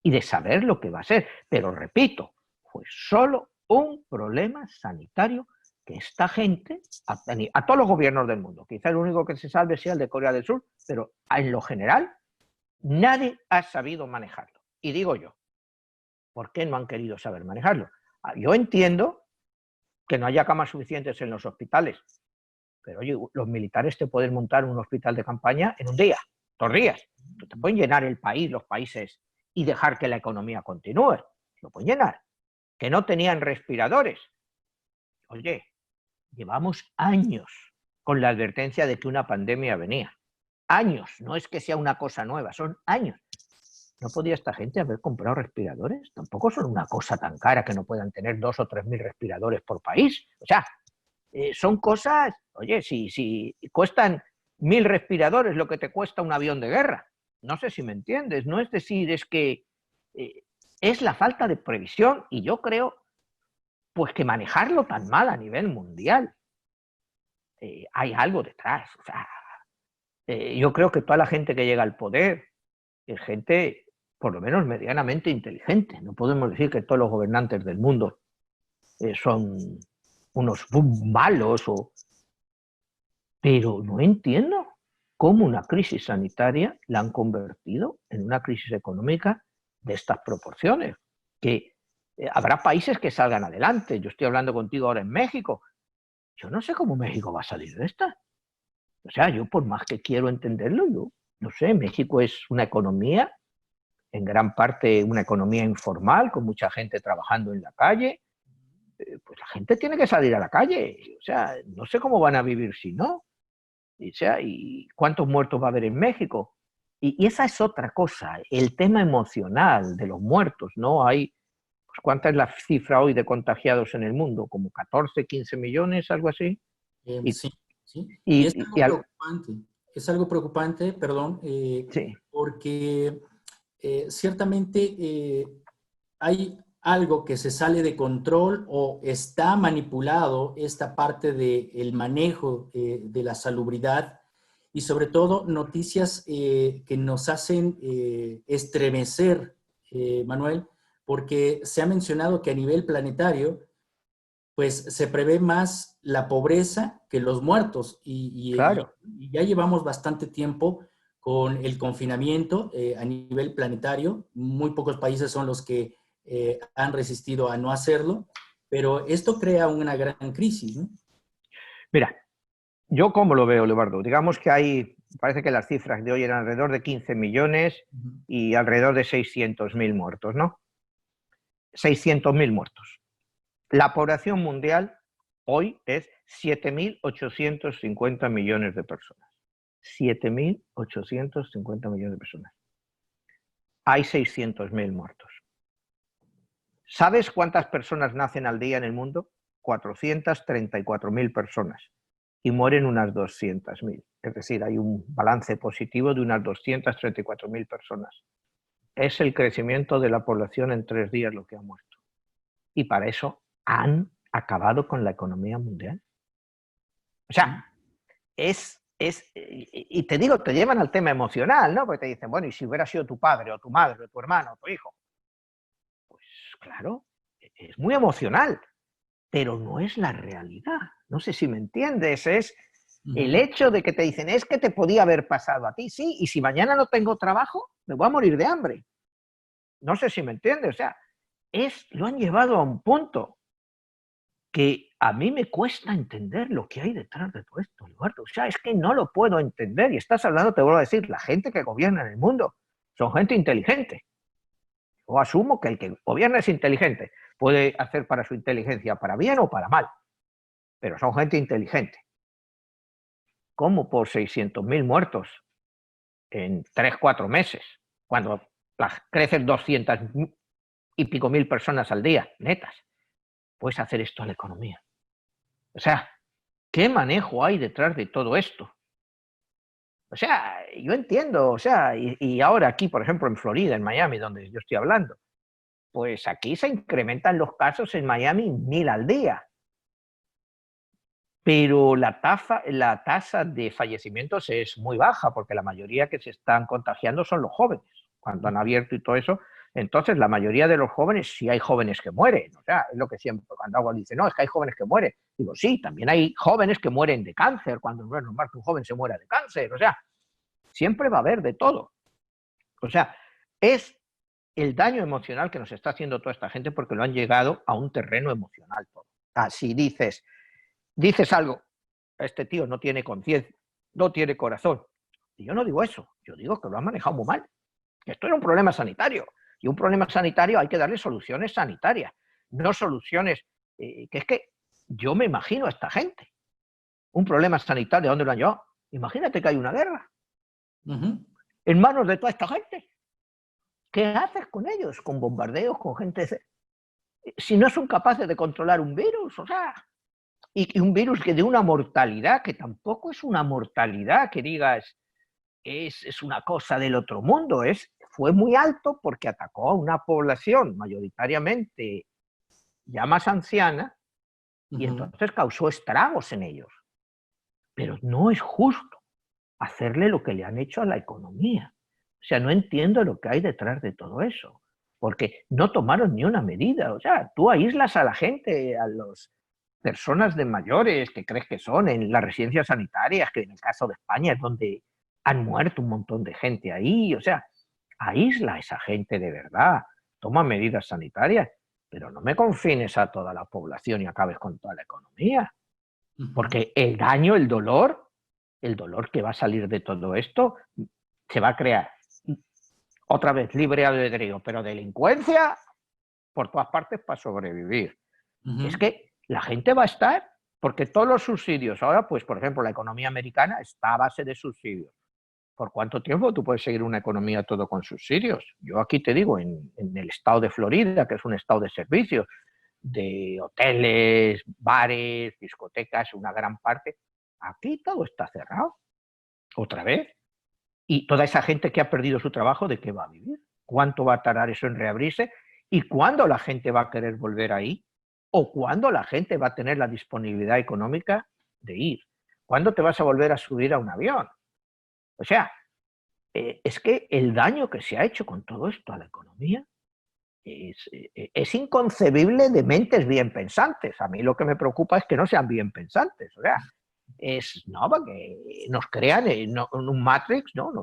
S2: y de saber lo que va a ser. Pero repito, fue solo un problema sanitario que esta gente, a todos los gobiernos del mundo, quizá el único que se salve sea el de Corea del Sur, pero en lo general nadie ha sabido manejarlo. Y digo yo, ¿por qué no han querido saber manejarlo? Yo entiendo que no haya camas suficientes en los hospitales, pero oye, los militares te pueden montar un hospital de campaña en un día, 2 días. Tú te pueden llenar el país, los países, y dejar que la economía continúe. Lo pueden llenar. Que no tenían respiradores. Oye, llevamos años con la advertencia de que una pandemia venía. Años, no es que sea una cosa nueva, son años. ¿No podía esta gente haber comprado respiradores? Tampoco son una cosa tan cara que no puedan tener 2 o 3 mil respiradores por país. O sea, son cosas, oye, si cuestan 1000 respiradores lo que te cuesta un avión de guerra. No sé si me entiendes, no es decir, es que es la falta de previsión y yo creo pues que manejarlo tan mal a nivel mundial. Hay algo detrás. O sea, yo creo que toda la gente que llega al poder es gente por lo menos medianamente inteligente. No podemos decir que todos los gobernantes del mundo son unos malos, pero no entiendo cómo una crisis sanitaria la han convertido en una crisis económica de estas proporciones. Que habrá países que salgan adelante. Yo estoy hablando contigo ahora en México. Yo no sé cómo México va a salir de esta. O sea, yo por más que quiero entenderlo, yo no sé, México es una economía, en gran parte una economía informal, con mucha gente trabajando en la calle, pues la gente tiene que salir a la calle. O sea, no sé cómo van a vivir si no. O sea, ¿y cuántos muertos va a haber en México? Y esa es otra cosa, el tema emocional de los muertos, ¿no? Hay, pues, ¿cuánta es la cifra hoy de contagiados en el mundo? Como 14, 15 millones, algo así. Y,
S1: Sí, sí. Y
S2: y, y al,
S1: es algo preocupante, perdón,
S2: sí,
S1: porque ciertamente hay algo que se sale de control o está manipulado esta parte del manejo de la salubridad y sobre todo noticias que nos hacen estremecer, Manuel, porque se ha mencionado que a nivel planetario pues se prevé más la pobreza que los muertos
S2: claro.
S1: y ya llevamos bastante tiempo con el confinamiento a nivel planetario. Muy pocos países son los que han resistido a no hacerlo, pero esto crea una gran crisis, ¿no?
S2: Mira, yo cómo lo veo, Leobardo. Digamos que hay, parece que las cifras de hoy eran alrededor de 15 millones
S1: Ujú.
S2: y alrededor de 600.000 muertos, ¿no? 600.000 muertos. La población mundial hoy es 7.850 millones de personas. 7.850 millones de personas. Hay 600.000 muertos. ¿Sabes cuántas personas nacen al día en el mundo? 434.000 personas. Y mueren unas 200.000. Es decir, hay un balance positivo de unas 234.000 personas. Es el crecimiento de la población en 3 días lo que ha muerto. Y para eso han acabado con la economía mundial. O
S1: Sí.
S2: sea, y te digo, te llevan al tema emocional, ¿no? Porque te dicen, bueno, y si hubiera sido tu padre o tu madre o tu hermano o tu hijo, pues claro, es muy emocional, pero no es la realidad. No sé si me entiendes, es el
S1: Ujú.
S2: hecho de que te dicen, es que te podía haber pasado a ti, sí, y si mañana no tengo trabajo, me voy a morir de hambre. No sé si me entiendes, o sea, lo han llevado a un punto que a mí me cuesta entender lo que hay detrás de todo esto, Eduardo. O sea, es que no lo puedo entender. Y estás hablando, te vuelvo a decir, la gente que gobierna en el mundo son gente inteligente. Yo asumo que el que gobierna es inteligente. Puede hacer para su inteligencia para bien o para mal, pero son gente inteligente. ¿Cómo por 600.000 muertos en 3, 4 meses, cuando crecen 200 y pico mil personas al día, netas, puedes hacer esto a la economía? O sea, ¿qué manejo hay detrás de todo esto? O sea, yo entiendo, o sea, y ahora aquí, por ejemplo, en Florida, en Miami, donde yo estoy hablando, pues aquí se incrementan los casos en Miami 1.000 al día, pero la tasa de fallecimientos es muy baja, porque la mayoría que se están contagiando son los jóvenes, cuando han abierto y todo eso. Entonces, la mayoría de los jóvenes, sí hay jóvenes que mueren. O sea, es lo que siempre, cuando alguien dice, no, es que hay jóvenes que mueren. Digo, sí, también hay jóvenes que mueren de cáncer, cuando no es normal que un joven se muera de cáncer. O sea, siempre va a haber de todo. O sea, es el daño emocional que nos está haciendo toda esta gente porque lo han llegado a un terreno emocional todo. Así dices algo, este tío no tiene conciencia, no tiene corazón. Y yo no digo eso, yo digo que lo han manejado muy mal. Esto era un problema sanitario. Y un problema sanitario hay que darle soluciones sanitarias, no soluciones que es que yo me imagino a esta gente. Un problema sanitario, ¿de dónde lo han llevado? Imagínate que hay una guerra
S1: Ujú.
S2: en manos de toda esta gente. ¿Qué haces con ellos? Con bombardeos, con gente... Si no son capaces de controlar un virus, o sea, y un virus que de una mortalidad, que tampoco es una mortalidad que digas es una cosa del otro mundo, fue muy alto porque atacó a una población mayoritariamente ya más anciana y
S1: Ujú.
S2: entonces causó estragos en ellos. Pero no es justo hacerle lo que le han hecho a la economía. O sea, no entiendo lo que hay detrás de todo eso, porque no tomaron ni una medida. O sea, tú aíslas a la gente, a las personas de mayores que crees que son en las residencias sanitarias, que en el caso de España es donde han muerto un montón de gente ahí. O sea, aísla a esa gente de verdad, toma medidas sanitarias, pero no me confines a toda la población y acabes con toda la economía.
S1: Ujú.
S2: Porque el dolor que va a salir de todo esto, se va a crear otra vez libre albedrío, pero delincuencia por todas partes para sobrevivir. Es que la gente va a estar, porque todos los subsidios, ahora pues por ejemplo la economía americana está a base de subsidios. ¿Por cuánto tiempo tú puedes seguir una economía todo con subsidios? Yo aquí te digo, en el estado de Florida, que es un estado de servicios, de hoteles, bares, discotecas, una gran parte, aquí todo está cerrado, otra vez. Y toda esa gente que ha perdido su trabajo, ¿de qué va a vivir? ¿Cuánto va a tardar eso en reabrirse? ¿Y cuándo la gente va a querer volver ahí? ¿O cuándo la gente va a tener la disponibilidad económica de ir? ¿Cuándo te vas a volver a subir a un avión? O sea, es que el daño que se ha hecho con todo esto a la economía es inconcebible de mentes bien pensantes. A mí lo que me preocupa es que no sean bien pensantes. O sea, no, porque nos crean en un Matrix, ¿no?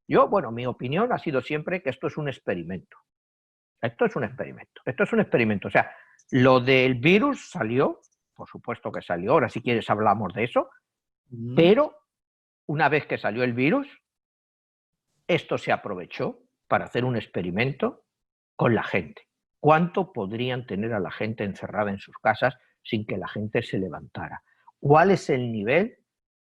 S2: Yo, bueno, mi opinión ha sido siempre que esto es un experimento. Esto es un experimento. Esto es un experimento. O sea, lo del virus salió, por supuesto que salió, ahora si quieres hablamos de eso, pero una vez que salió el virus, esto se aprovechó para hacer un experimento con la gente. ¿Cuánto podrían tener a la gente encerrada en sus casas sin que la gente se levantara? ¿Cuál es el nivel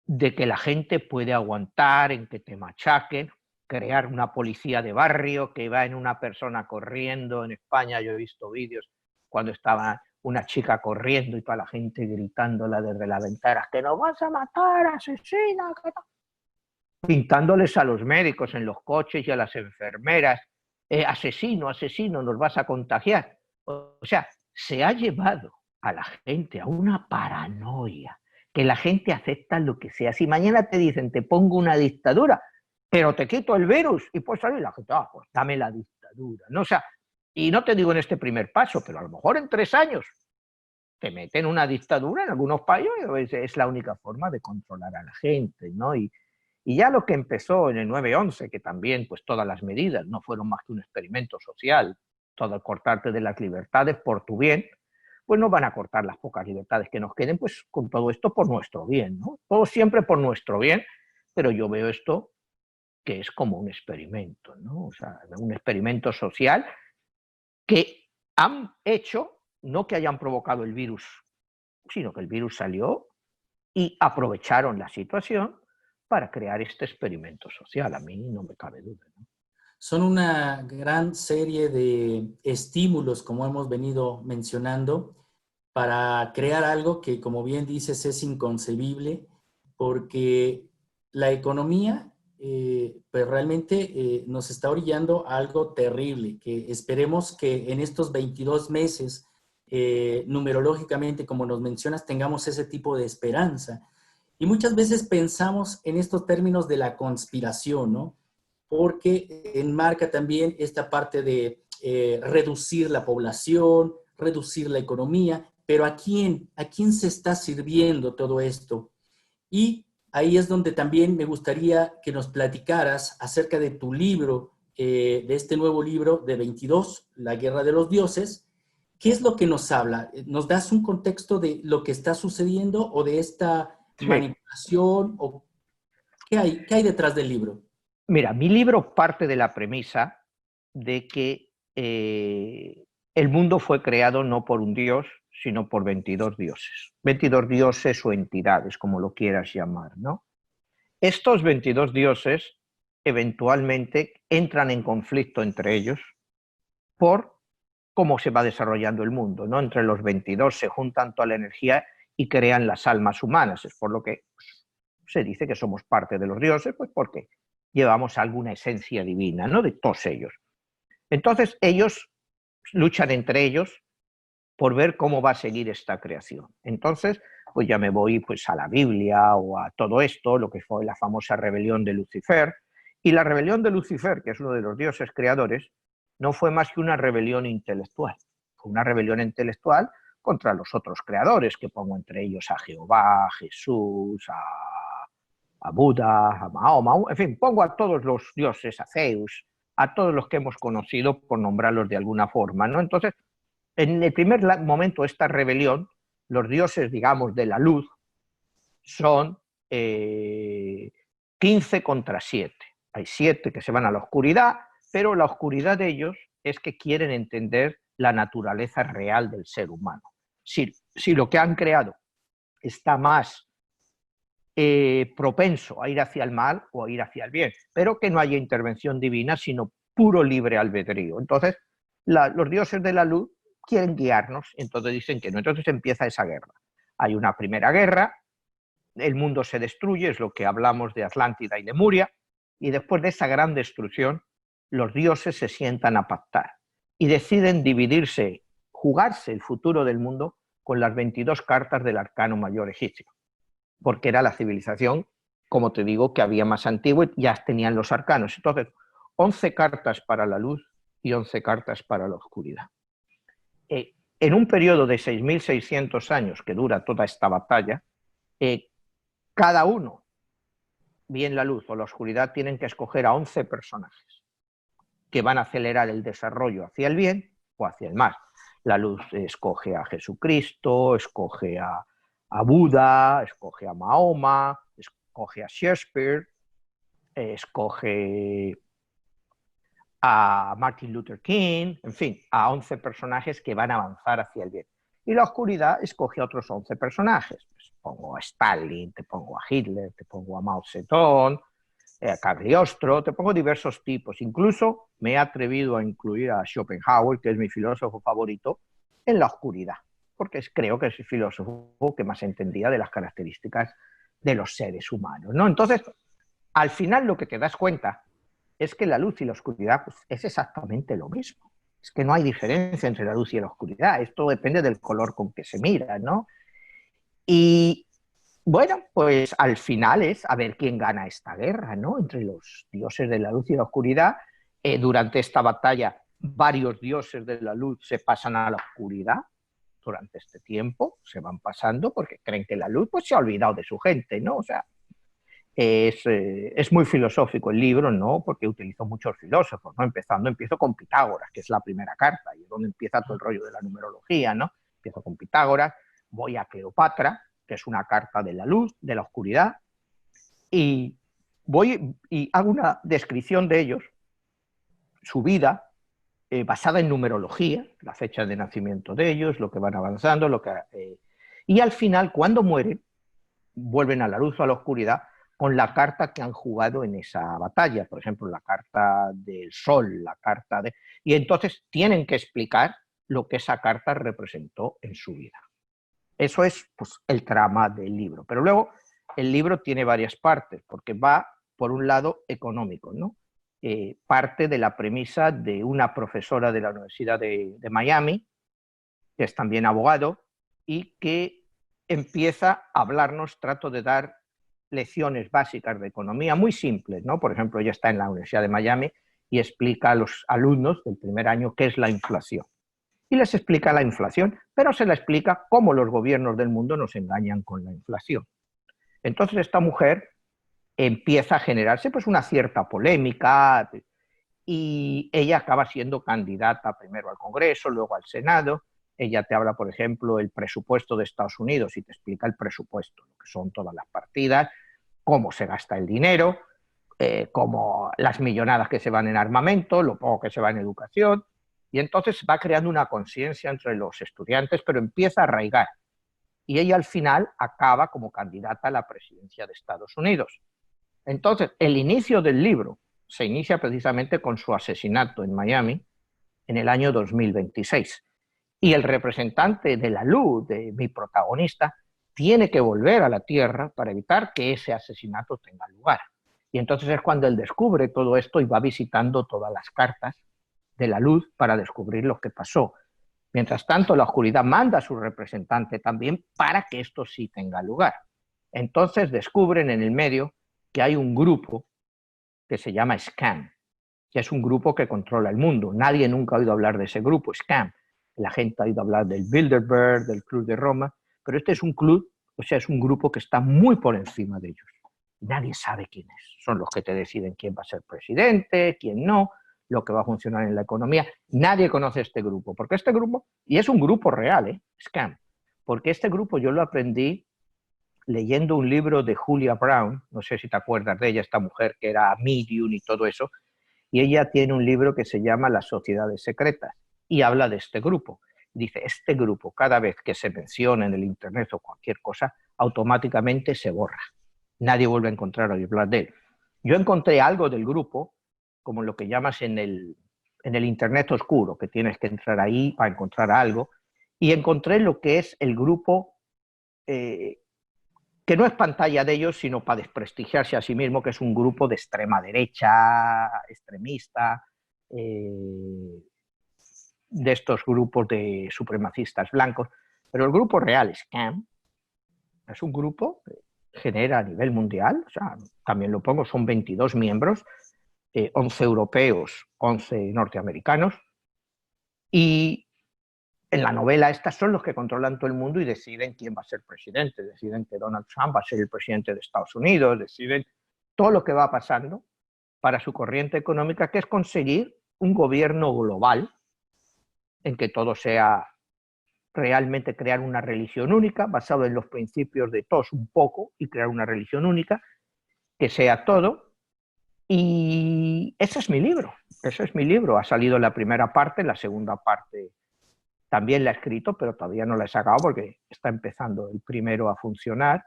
S2: de que la gente puede aguantar, en que te machaquen, crear una policía de barrio que va en una persona corriendo? En España yo he visto vídeos cuando estaba una chica corriendo y toda la gente gritándola desde la ventana, que nos vas a matar, asesina, que no. Pintándoles a los médicos en los coches y a las enfermeras, asesino, asesino, nos vas a contagiar. O sea, se ha llevado a la gente a una paranoia, que la gente acepta lo que sea. Si mañana te dicen, te pongo una dictadura, pero te quito el virus, y pues salir la gente, pues dame la dictadura, ¿no? O sea, y no te digo en este primer paso, pero a lo mejor en 3 años te meten una dictadura en algunos países, es la única forma de controlar a la gente, ¿no? Y ya lo que empezó en el 9/11, que también pues todas las medidas no fueron más que un experimento social, todo el cortarte de las libertades por tu bien, pues no van a cortar las pocas libertades que nos queden, pues con todo esto por nuestro bien, ¿no? Todo siempre por nuestro bien, pero yo veo esto que es como un experimento, ¿no? O sea, un experimento social que han hecho, no que hayan provocado el virus, sino que el virus salió y aprovecharon la situación para crear este experimento social. A mí no me cabe duda, ¿no?
S1: Son una gran serie de estímulos, como hemos venido mencionando, para crear algo que, como bien dices, es inconcebible, porque la economía pues realmente nos está orillando a algo terrible, que esperemos que en estos 22 meses, numerológicamente, como nos mencionas, tengamos ese tipo de esperanza. Y muchas veces pensamos en estos términos de la conspiración, ¿no? Porque enmarca también esta parte de reducir la población, reducir la economía, pero ¿a quién se está sirviendo todo esto? Y ahí es donde también me gustaría que nos platicaras acerca de tu libro, de este nuevo libro de 22, La Guerra de los Dioses. ¿Qué es lo que nos habla? ¿Nos das un contexto de lo que está sucediendo o de esta
S2: Sí.
S1: manipulación? ¿O qué hay detrás del libro?
S2: Mira, mi libro parte de la premisa de que el mundo fue creado no por un dios, sino por 22 dioses. 22 dioses o entidades, como lo quieras llamar, ¿no? Estos 22 dioses eventualmente entran en conflicto entre ellos por cómo se va desarrollando el mundo, ¿no? Entre los 22 se juntan toda la energía y crean las almas humanas. Es por lo que se dice que somos parte de los dioses, pues porque llevamos alguna esencia divina, ¿no? De todos ellos. Entonces ellos luchan entre ellos por ver cómo va a seguir esta creación. Entonces, pues ya me voy pues a la Biblia o a todo esto, lo que fue la famosa rebelión de Lucifer. Y la rebelión de Lucifer, que es uno de los dioses creadores, no fue más que una rebelión intelectual. Fue una rebelión intelectual contra los otros creadores, que pongo entre ellos a Jehová, a Jesús, a Buda, a Mahoma, en fin, pongo a todos los dioses, a Zeus, a todos los que hemos conocido por nombrarlos de alguna forma, ¿no? Entonces, en el primer momento, esta rebelión, los dioses, digamos, de la luz, son 15 contra 7. Hay 7 que se van a la oscuridad, pero la oscuridad de ellos es que quieren entender la naturaleza real del ser humano. si lo que han creado está más propenso a ir hacia el mal o a ir hacia el bien, pero que no haya intervención divina, sino puro libre albedrío. Entonces, los dioses de la luz quieren guiarnos, entonces dicen que no. Entonces empieza esa guerra. Hay una primera guerra, el mundo se destruye, es lo que hablamos de Atlántida y Lemuria, y después de esa gran destrucción, los dioses se sientan a pactar y deciden dividirse, jugarse el futuro del mundo con las 22 cartas del arcano mayor egipcio, porque era la civilización, como te digo, que había más antigua y ya tenían los arcanos. Entonces, 11 cartas para la luz y 11 cartas para la oscuridad. En un periodo de 6.600 años que dura toda esta batalla, cada uno, bien la luz o la oscuridad, tienen que escoger a 11 personajes que van a acelerar el desarrollo hacia el bien o hacia el mal. La luz escoge a Jesucristo, escoge a Buda, escoge a Mahoma, escoge a Shakespeare, escoge a Martin Luther King, en fin, a 11 personajes que van a avanzar hacia el bien. Y la oscuridad escoge a otros 11 personajes. Pues pongo a Stalin, te pongo a Hitler, te pongo a Mao Zedong, a Cagliostro, te pongo diversos tipos. Incluso me he atrevido a incluir a Schopenhauer, que es mi filósofo favorito, en la oscuridad, porque creo que es el filósofo que más entendía de las características de los seres humanos, ¿no? Entonces, al final lo que te das cuenta es que la luz y la oscuridad pues, es exactamente lo mismo. Es que no hay diferencia entre la luz y la oscuridad. Esto depende del color con que se mira, ¿no? Y bueno, pues al final es a ver quién gana esta guerra, ¿no? Entre los dioses de la luz y la oscuridad. Durante esta batalla, varios dioses de la luz se pasan a la oscuridad. Durante este tiempo se van pasando porque creen que la luz pues, se ha olvidado de su gente, ¿no? O sea, es muy filosófico el libro, ¿no? Porque utilizo muchos filósofos, ¿no? Empiezo con Pitágoras, que es la primera carta, y es donde empieza todo el rollo de la numerología, ¿no? Empiezo con Pitágoras, voy a Cleopatra, que es una carta de la luz, de la oscuridad, y voy y hago una descripción de ellos, su vida, basada en numerología, la fecha de nacimiento de ellos, lo que van avanzando, y al final, cuando mueren, vuelven a la luz o a la oscuridad con la carta que han jugado en esa batalla, por ejemplo, la carta del sol, la carta de... Y entonces tienen que explicar lo que esa carta representó en su vida. Eso es pues, el trama del libro. Pero luego el libro tiene varias partes, porque va, por un lado, económico, ¿no? Parte de la premisa de una profesora de la Universidad de Miami, que es también abogado, y que empieza a hablarnos, trato de dar lecciones básicas de economía muy simples, ¿no? Por ejemplo, ella está en la Universidad de Miami y explica a los alumnos del primer año qué es la inflación. Y les explica la inflación, pero se la explica cómo los gobiernos del mundo nos engañan con la inflación. Entonces esta mujer empieza a generarse pues una cierta polémica y ella acaba siendo candidata primero al Congreso, luego al Senado. Ella te habla, por ejemplo, del presupuesto de Estados Unidos y te explica el presupuesto, lo que son todas las partidas, cómo se gasta el dinero, como las millonadas que se van en armamento, lo poco que se va en educación, y entonces va creando una conciencia entre los estudiantes, pero empieza a arraigar. Y ella al final acaba como candidata a la presidencia de Estados Unidos. Entonces, el inicio del libro se inicia precisamente con su asesinato en Miami en el año 2026. Y el representante de la luz, de mi protagonista, tiene que volver a la Tierra para evitar que ese asesinato tenga lugar. Y entonces es cuando él descubre todo esto y va visitando todas las cartas de la luz para descubrir lo que pasó. Mientras tanto, la oscuridad manda a su representante también para que esto sí tenga lugar. Entonces descubren en el medio que hay un grupo que se llama Scam, que es un grupo que controla el mundo. Nadie nunca ha oído hablar de ese grupo, Scam. La gente ha oído hablar del Bilderberg, del Club de Roma, pero este es un club, o sea, es un grupo que está muy por encima de ellos. Nadie sabe quién es. Son los que te deciden quién va a ser presidente, quién no, lo que va a funcionar en la economía. Nadie conoce este grupo, porque este grupo, y es un grupo real, Scam, porque este grupo yo lo aprendí leyendo un libro de Julia Brown, no sé si te acuerdas de ella, esta mujer que era medium y todo eso, y ella tiene un libro que se llama Las sociedades secretas, y habla de este grupo. dice, este grupo, cada vez que se menciona en el Internet o cualquier cosa, automáticamente se borra. Nadie vuelve a encontrar o hablar de él. Yo encontré algo del grupo, como lo que llamas en el Internet oscuro, que tienes que entrar ahí para encontrar algo, y encontré lo que es el grupo, que no es pantalla de ellos, sino para desprestigiarse a sí mismo, que es un grupo de extrema derecha, extremista, de estos grupos de supremacistas blancos. Pero el grupo real, SCAM, es un grupo que genera a nivel mundial, o sea, también lo pongo, son 22 miembros, 11 europeos, 11 norteamericanos, y en la novela estas son los que controlan todo el mundo y deciden quién va a ser presidente, deciden que Donald Trump va a ser el presidente de Estados Unidos, deciden todo lo que va pasando para su corriente económica, que es conseguir un gobierno global en que todo sea realmente crear una religión única, basado en los principios de todos un poco, y crear una religión única, que sea todo. Y ese es mi libro, ha salido la primera parte, la segunda parte también la he escrito, pero todavía no la he sacado porque está empezando el primero a funcionar.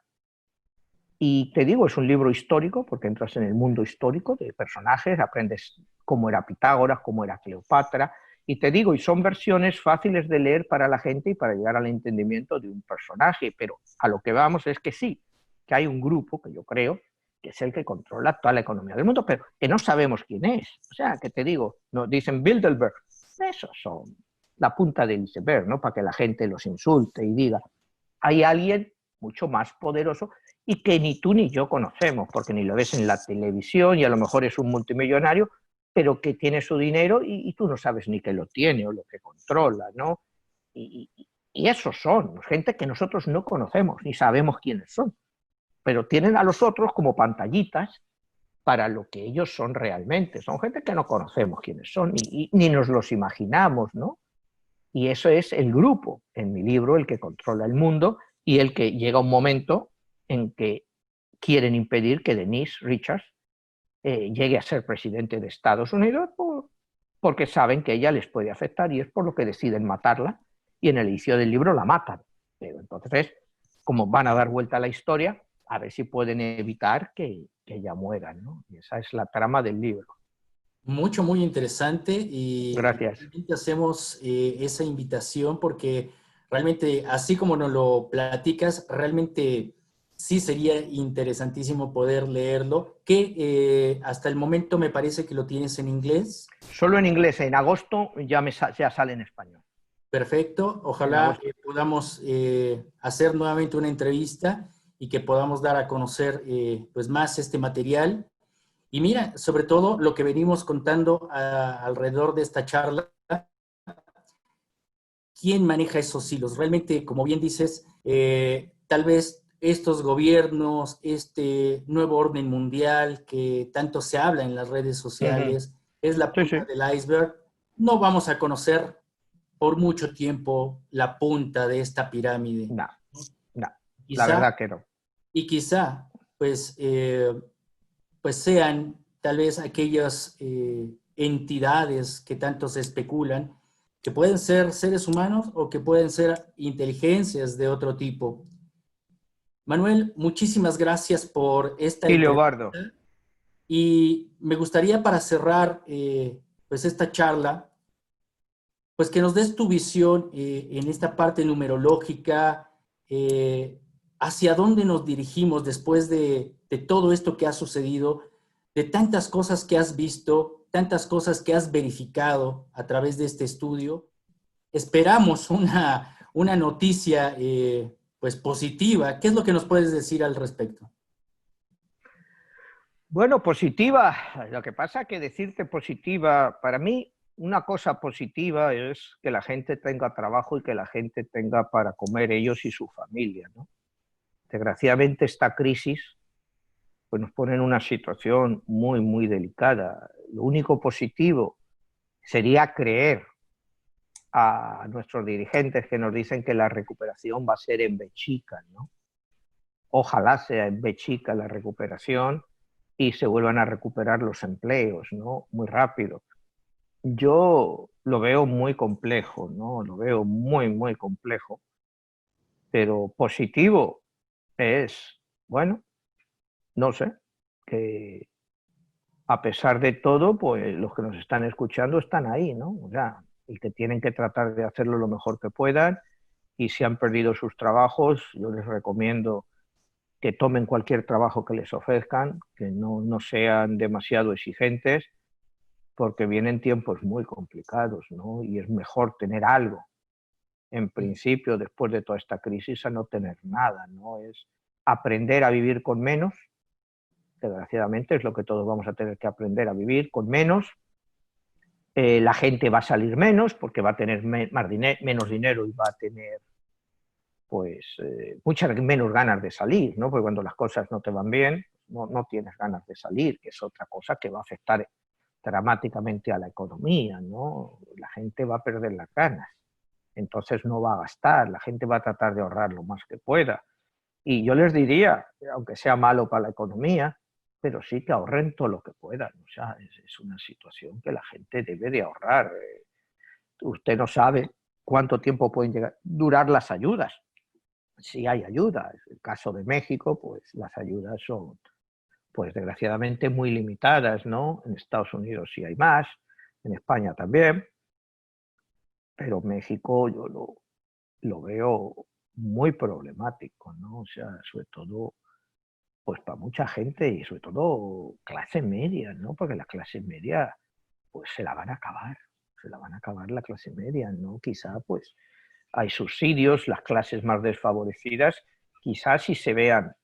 S2: Y te digo, es un libro histórico, porque entras en el mundo histórico de personajes, aprendes cómo era Pitágoras, cómo era Cleopatra, y te digo, y son versiones fáciles de leer para la gente y para llegar al entendimiento de un personaje, pero a lo que vamos es que sí, que hay un grupo, que yo creo, que es el que controla toda la economía del mundo, pero que no sabemos quién es. O sea, que te digo, no, dicen Bilderberg, esos son la punta del iceberg, ¿no? Para que la gente los insulte y diga, hay alguien mucho más poderoso y que ni tú ni yo conocemos, porque ni lo ves en la televisión y a lo mejor es un multimillonario, pero que tiene su dinero y tú no sabes ni que lo tiene o lo que controla, ¿no? Y esos son gente que nosotros no conocemos ni sabemos quiénes son, pero tienen a los otros como pantallitas para lo que ellos son realmente. Son gente que no conocemos quiénes son ni nos los imaginamos, ¿no? Y eso es el grupo, en mi libro, el que controla el mundo y el que llega un momento en que quieren impedir que Denise Richards llegue a ser presidente de Estados Unidos porque saben que ella les puede afectar y es por lo que deciden matarla y en el inicio del libro la matan. Pero entonces, como van a dar vuelta a la historia, a ver si pueden evitar que ella muera, ¿no? Y esa es la trama del libro.
S1: Muy interesante y
S2: Gracias.
S1: realmente hacemos esa invitación porque realmente, así como nos lo platicas, realmente sí sería interesantísimo poder leerlo, que hasta el momento me parece que lo tienes en inglés.
S2: Solo en inglés, en agosto ya sale en español.
S1: Perfecto,
S2: En
S1: ojalá
S2: agosto.
S1: podamos hacer nuevamente una entrevista y que podamos dar a conocer pues más este material. Y mira, sobre todo lo que venimos contando alrededor de esta charla, ¿quién maneja esos hilos? Realmente, como bien dices, tal vez estos gobiernos, este nuevo orden mundial que tanto se habla en las redes sociales, es la
S2: Sí,
S1: punta
S2: sí.
S1: del iceberg. No vamos a conocer por mucho tiempo la punta de esta pirámide.
S2: No, no, la
S1: Quizá,
S2: verdad que no.
S1: y quizá, pues, pues sean tal vez aquellas entidades que tanto se especulan, que pueden ser seres humanos o que pueden ser inteligencias de otro tipo. Manuel, muchísimas gracias por esta
S2: Y
S1: entrevista
S2: Leobardo,
S1: y me gustaría para cerrar pues esta charla, pues que nos des tu visión en esta parte numerológica, hacia dónde nos dirigimos después de todo esto que ha sucedido, de tantas cosas que has visto, tantas cosas que has verificado a través de este estudio. Esperamos una noticia pues positiva. ¿Qué es lo que nos puedes decir al respecto?
S2: bueno, positiva. Lo que pasa que decirte positiva, para mí, una cosa positiva es que la gente tenga trabajo y que la gente tenga para comer ellos y su familia, ¿no? Desgraciadamente esta crisis pues nos pone en una situación muy, muy delicada. Lo único positivo sería creer a nuestros dirigentes que nos dicen que la recuperación va a ser en Bechica, ¿no? Ojalá sea en Bechica la recuperación y se vuelvan a recuperar los empleos, ¿no? Muy rápido. Yo lo veo muy complejo, ¿no? Lo veo muy, muy complejo. Pero positivo es, bueno, no sé, que a pesar de todo, pues los que nos están escuchando están ahí, ¿no? O sea, y que tienen que tratar de hacerlo lo mejor que puedan, y si han perdido sus trabajos, yo les recomiendo que tomen cualquier trabajo que les ofrezcan, que no sean demasiado exigentes, porque vienen tiempos muy complicados, ¿no? Y es mejor tener algo, en principio, después de toda esta crisis, a no tener nada, ¿no? Es aprender a vivir con menos, desgraciadamente es lo que todos vamos a tener que aprender a vivir con menos. La gente va a salir menos porque va a tener menos dinero y va a tener pues muchas menos ganas de salir, ¿no? Porque cuando las cosas no te van bien, no tienes ganas de salir, que es otra cosa que va a afectar dramáticamente a la economía, ¿no? La gente va a perder las ganas, entonces no va a gastar, la gente va a tratar de ahorrar lo más que pueda. Y yo les diría, aunque sea malo para la economía, pero sí que ahorren todo lo que puedan. O sea, es una situación que la gente debe de ahorrar. Usted no sabe cuánto tiempo pueden durar las ayudas. Si hay ayuda, en el caso de México, pues las ayudas son, pues desgraciadamente, muy limitadas, ¿no? En Estados Unidos sí hay más, en España también, pero México yo lo veo muy problemático, ¿no? O sea, sobre todo pues para mucha gente y sobre todo clase media, ¿no? Porque la clase media pues se la van a acabar, se la van a acabar la clase media, ¿no? Quizá pues hay subsidios, las clases más desfavorecidas, quizás si se vean,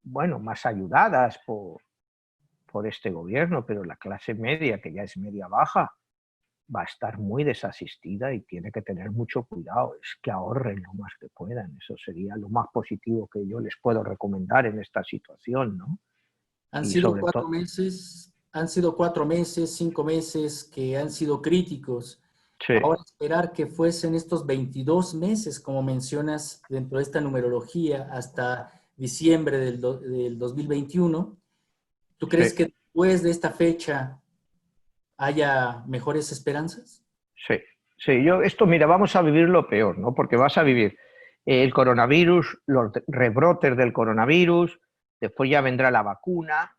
S2: bueno, más ayudadas por este gobierno, pero la clase media, que ya es media baja, va a estar muy desasistida y tiene que tener mucho cuidado, es que ahorren lo más que puedan, eso sería lo más positivo que yo les puedo recomendar en esta situación, ¿no?
S1: Han
S2: Y
S1: sido
S2: sobre
S1: cuatro
S2: todo,
S1: meses, han sido 4 meses, 5 meses que han sido críticos.
S2: sí,
S1: Ahora esperar que fuesen estos 22 meses, como mencionas dentro de esta numerología, hasta diciembre del 2021. ¿Tú
S2: sí,
S1: crees que después de esta fecha haya mejores esperanzas?
S2: sí, sí, yo esto, mira, vamos a vivir lo peor, ¿no? Porque vas a vivir el coronavirus, los rebrotes del coronavirus, después ya vendrá la vacuna,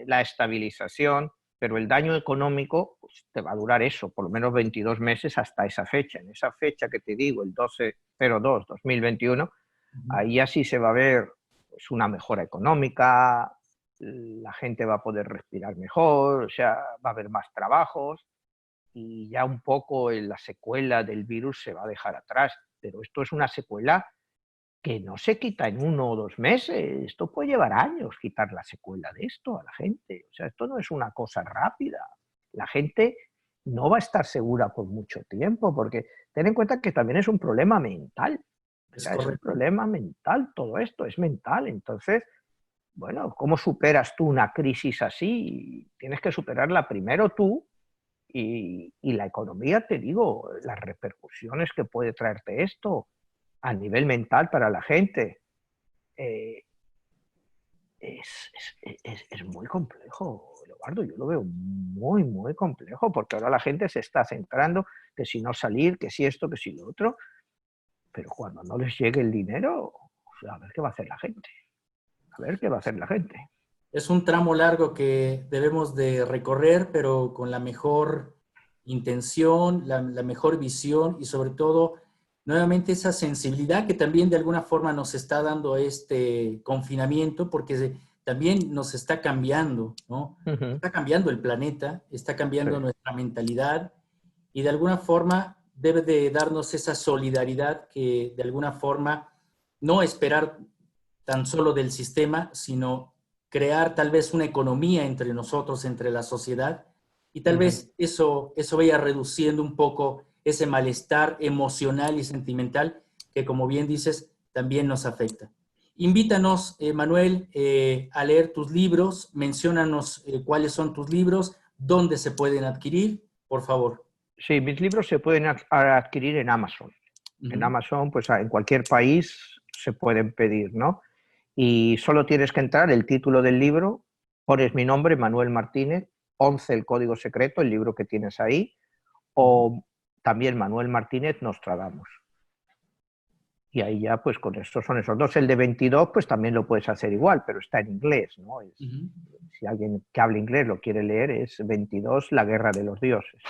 S2: la estabilización, pero el daño económico pues, te va a durar eso, por lo menos 22 meses hasta esa fecha. En esa fecha que te digo, el 12/02/2021,
S1: Ujú.
S2: ahí ya sí se va a ver pues, una mejora económica, la gente va a poder respirar mejor, o sea, va a haber más trabajos y ya un poco la secuela del virus se va a dejar atrás. Pero esto es una secuela que no se quita en 1 o 2 meses. Esto puede llevar años quitar la secuela de esto a la gente. O sea, esto no es una cosa rápida. La gente no va a estar segura por mucho tiempo, porque ten en cuenta que también es un problema mental. O
S1: Es
S2: sea, es un
S1: correcto.
S2: problema mental, todo esto es mental. Entonces, bueno, ¿cómo superas tú una crisis así? Tienes que superarla primero tú y la economía, te digo, las repercusiones que puede traerte esto a nivel mental para la gente, eh, es muy complejo, Eduardo. Yo lo veo muy, muy complejo, porque ahora la gente se está centrando que si no salir, que si esto, que si lo otro, pero cuando no les llegue el dinero, o sea, a ver qué va a hacer la gente, a ver qué va a hacer la gente.
S1: Es un tramo largo que debemos de recorrer, pero con la mejor intención, la mejor visión y sobre todo, nuevamente esa sensibilidad que también de alguna forma nos está dando este confinamiento, porque también nos está cambiando, ¿no?
S2: Uh -huh.
S1: Está cambiando el planeta, está
S2: Sí,
S1: cambiando nuestra mentalidad y de alguna forma debe de darnos esa solidaridad que de alguna forma no esperar tan solo del sistema, sino crear tal vez una economía entre nosotros, entre la sociedad, y
S2: uh
S1: tal
S2: -huh.
S1: vez eso vaya reduciendo un poco ese malestar emocional y sentimental que, como bien dices, también nos afecta. Invítanos, Manuel, a leer tus libros, menciónanos cuáles son tus libros, dónde se pueden adquirir, por favor.
S2: Sí, mis libros se pueden adquirir en Amazon.
S1: Uh
S2: En
S1: -huh.
S2: Amazon, pues en cualquier país se pueden pedir, ¿no? Y solo tienes que entrar el título del libro, pones mi nombre, Manuel Martínez, 11 el código secreto, el libro que tienes ahí, o también Manuel Martínez Nostradamus. Y ahí ya, pues con estos son esos dos. El de 22, pues también lo puedes hacer igual, pero está en inglés, ¿no? Si alguien que habla inglés lo quiere leer, es 22, La Guerra de los Dioses.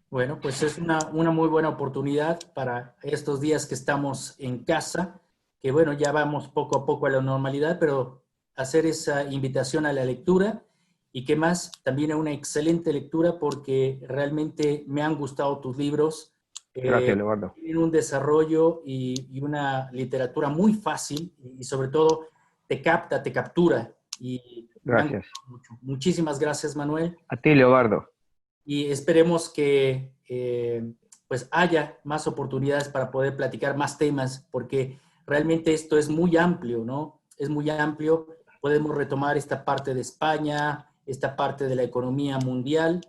S1: Bueno, pues es una muy buena oportunidad para estos días que estamos en casa, que bueno, ya vamos poco a poco a la normalidad, pero hacer esa invitación a la lectura y que más, también a una excelente lectura porque realmente me han gustado tus libros.
S2: Gracias, Leonardo.
S1: Tienen un desarrollo y una literatura muy fácil y sobre todo te capta, te captura y me han
S2: Gracias.
S1: gustado mucho. Muchísimas gracias, Manuel.
S2: A ti, Leonardo.
S1: Y esperemos que pues haya más oportunidades para poder platicar más temas, porque realmente esto es muy amplio, ¿no? Es muy amplio. Podemos retomar esta parte de España, esta parte de la economía mundial,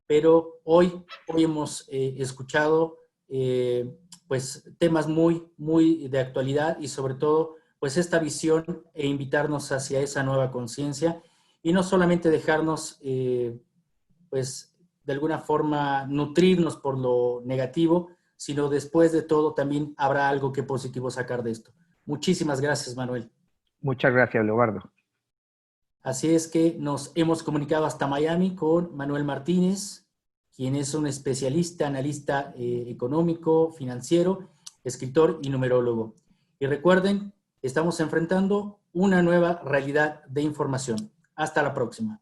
S1: pero hoy hemos escuchado pues temas muy de actualidad y sobre todo pues esta visión e invitarnos hacia esa nueva conciencia y no solamente dejarnos pues de alguna forma nutrirnos por lo negativo, sino después de todo también habrá algo que positivo sacar de esto. Muchísimas gracias, Manuel.
S2: Muchas gracias, Leonardo.
S1: Así es que nos hemos comunicado hasta Miami con Manuel Martínez, quien es un especialista, analista económico, financiero, escritor y numerólogo. Y recuerden, estamos enfrentando una nueva realidad de información. Hasta la próxima.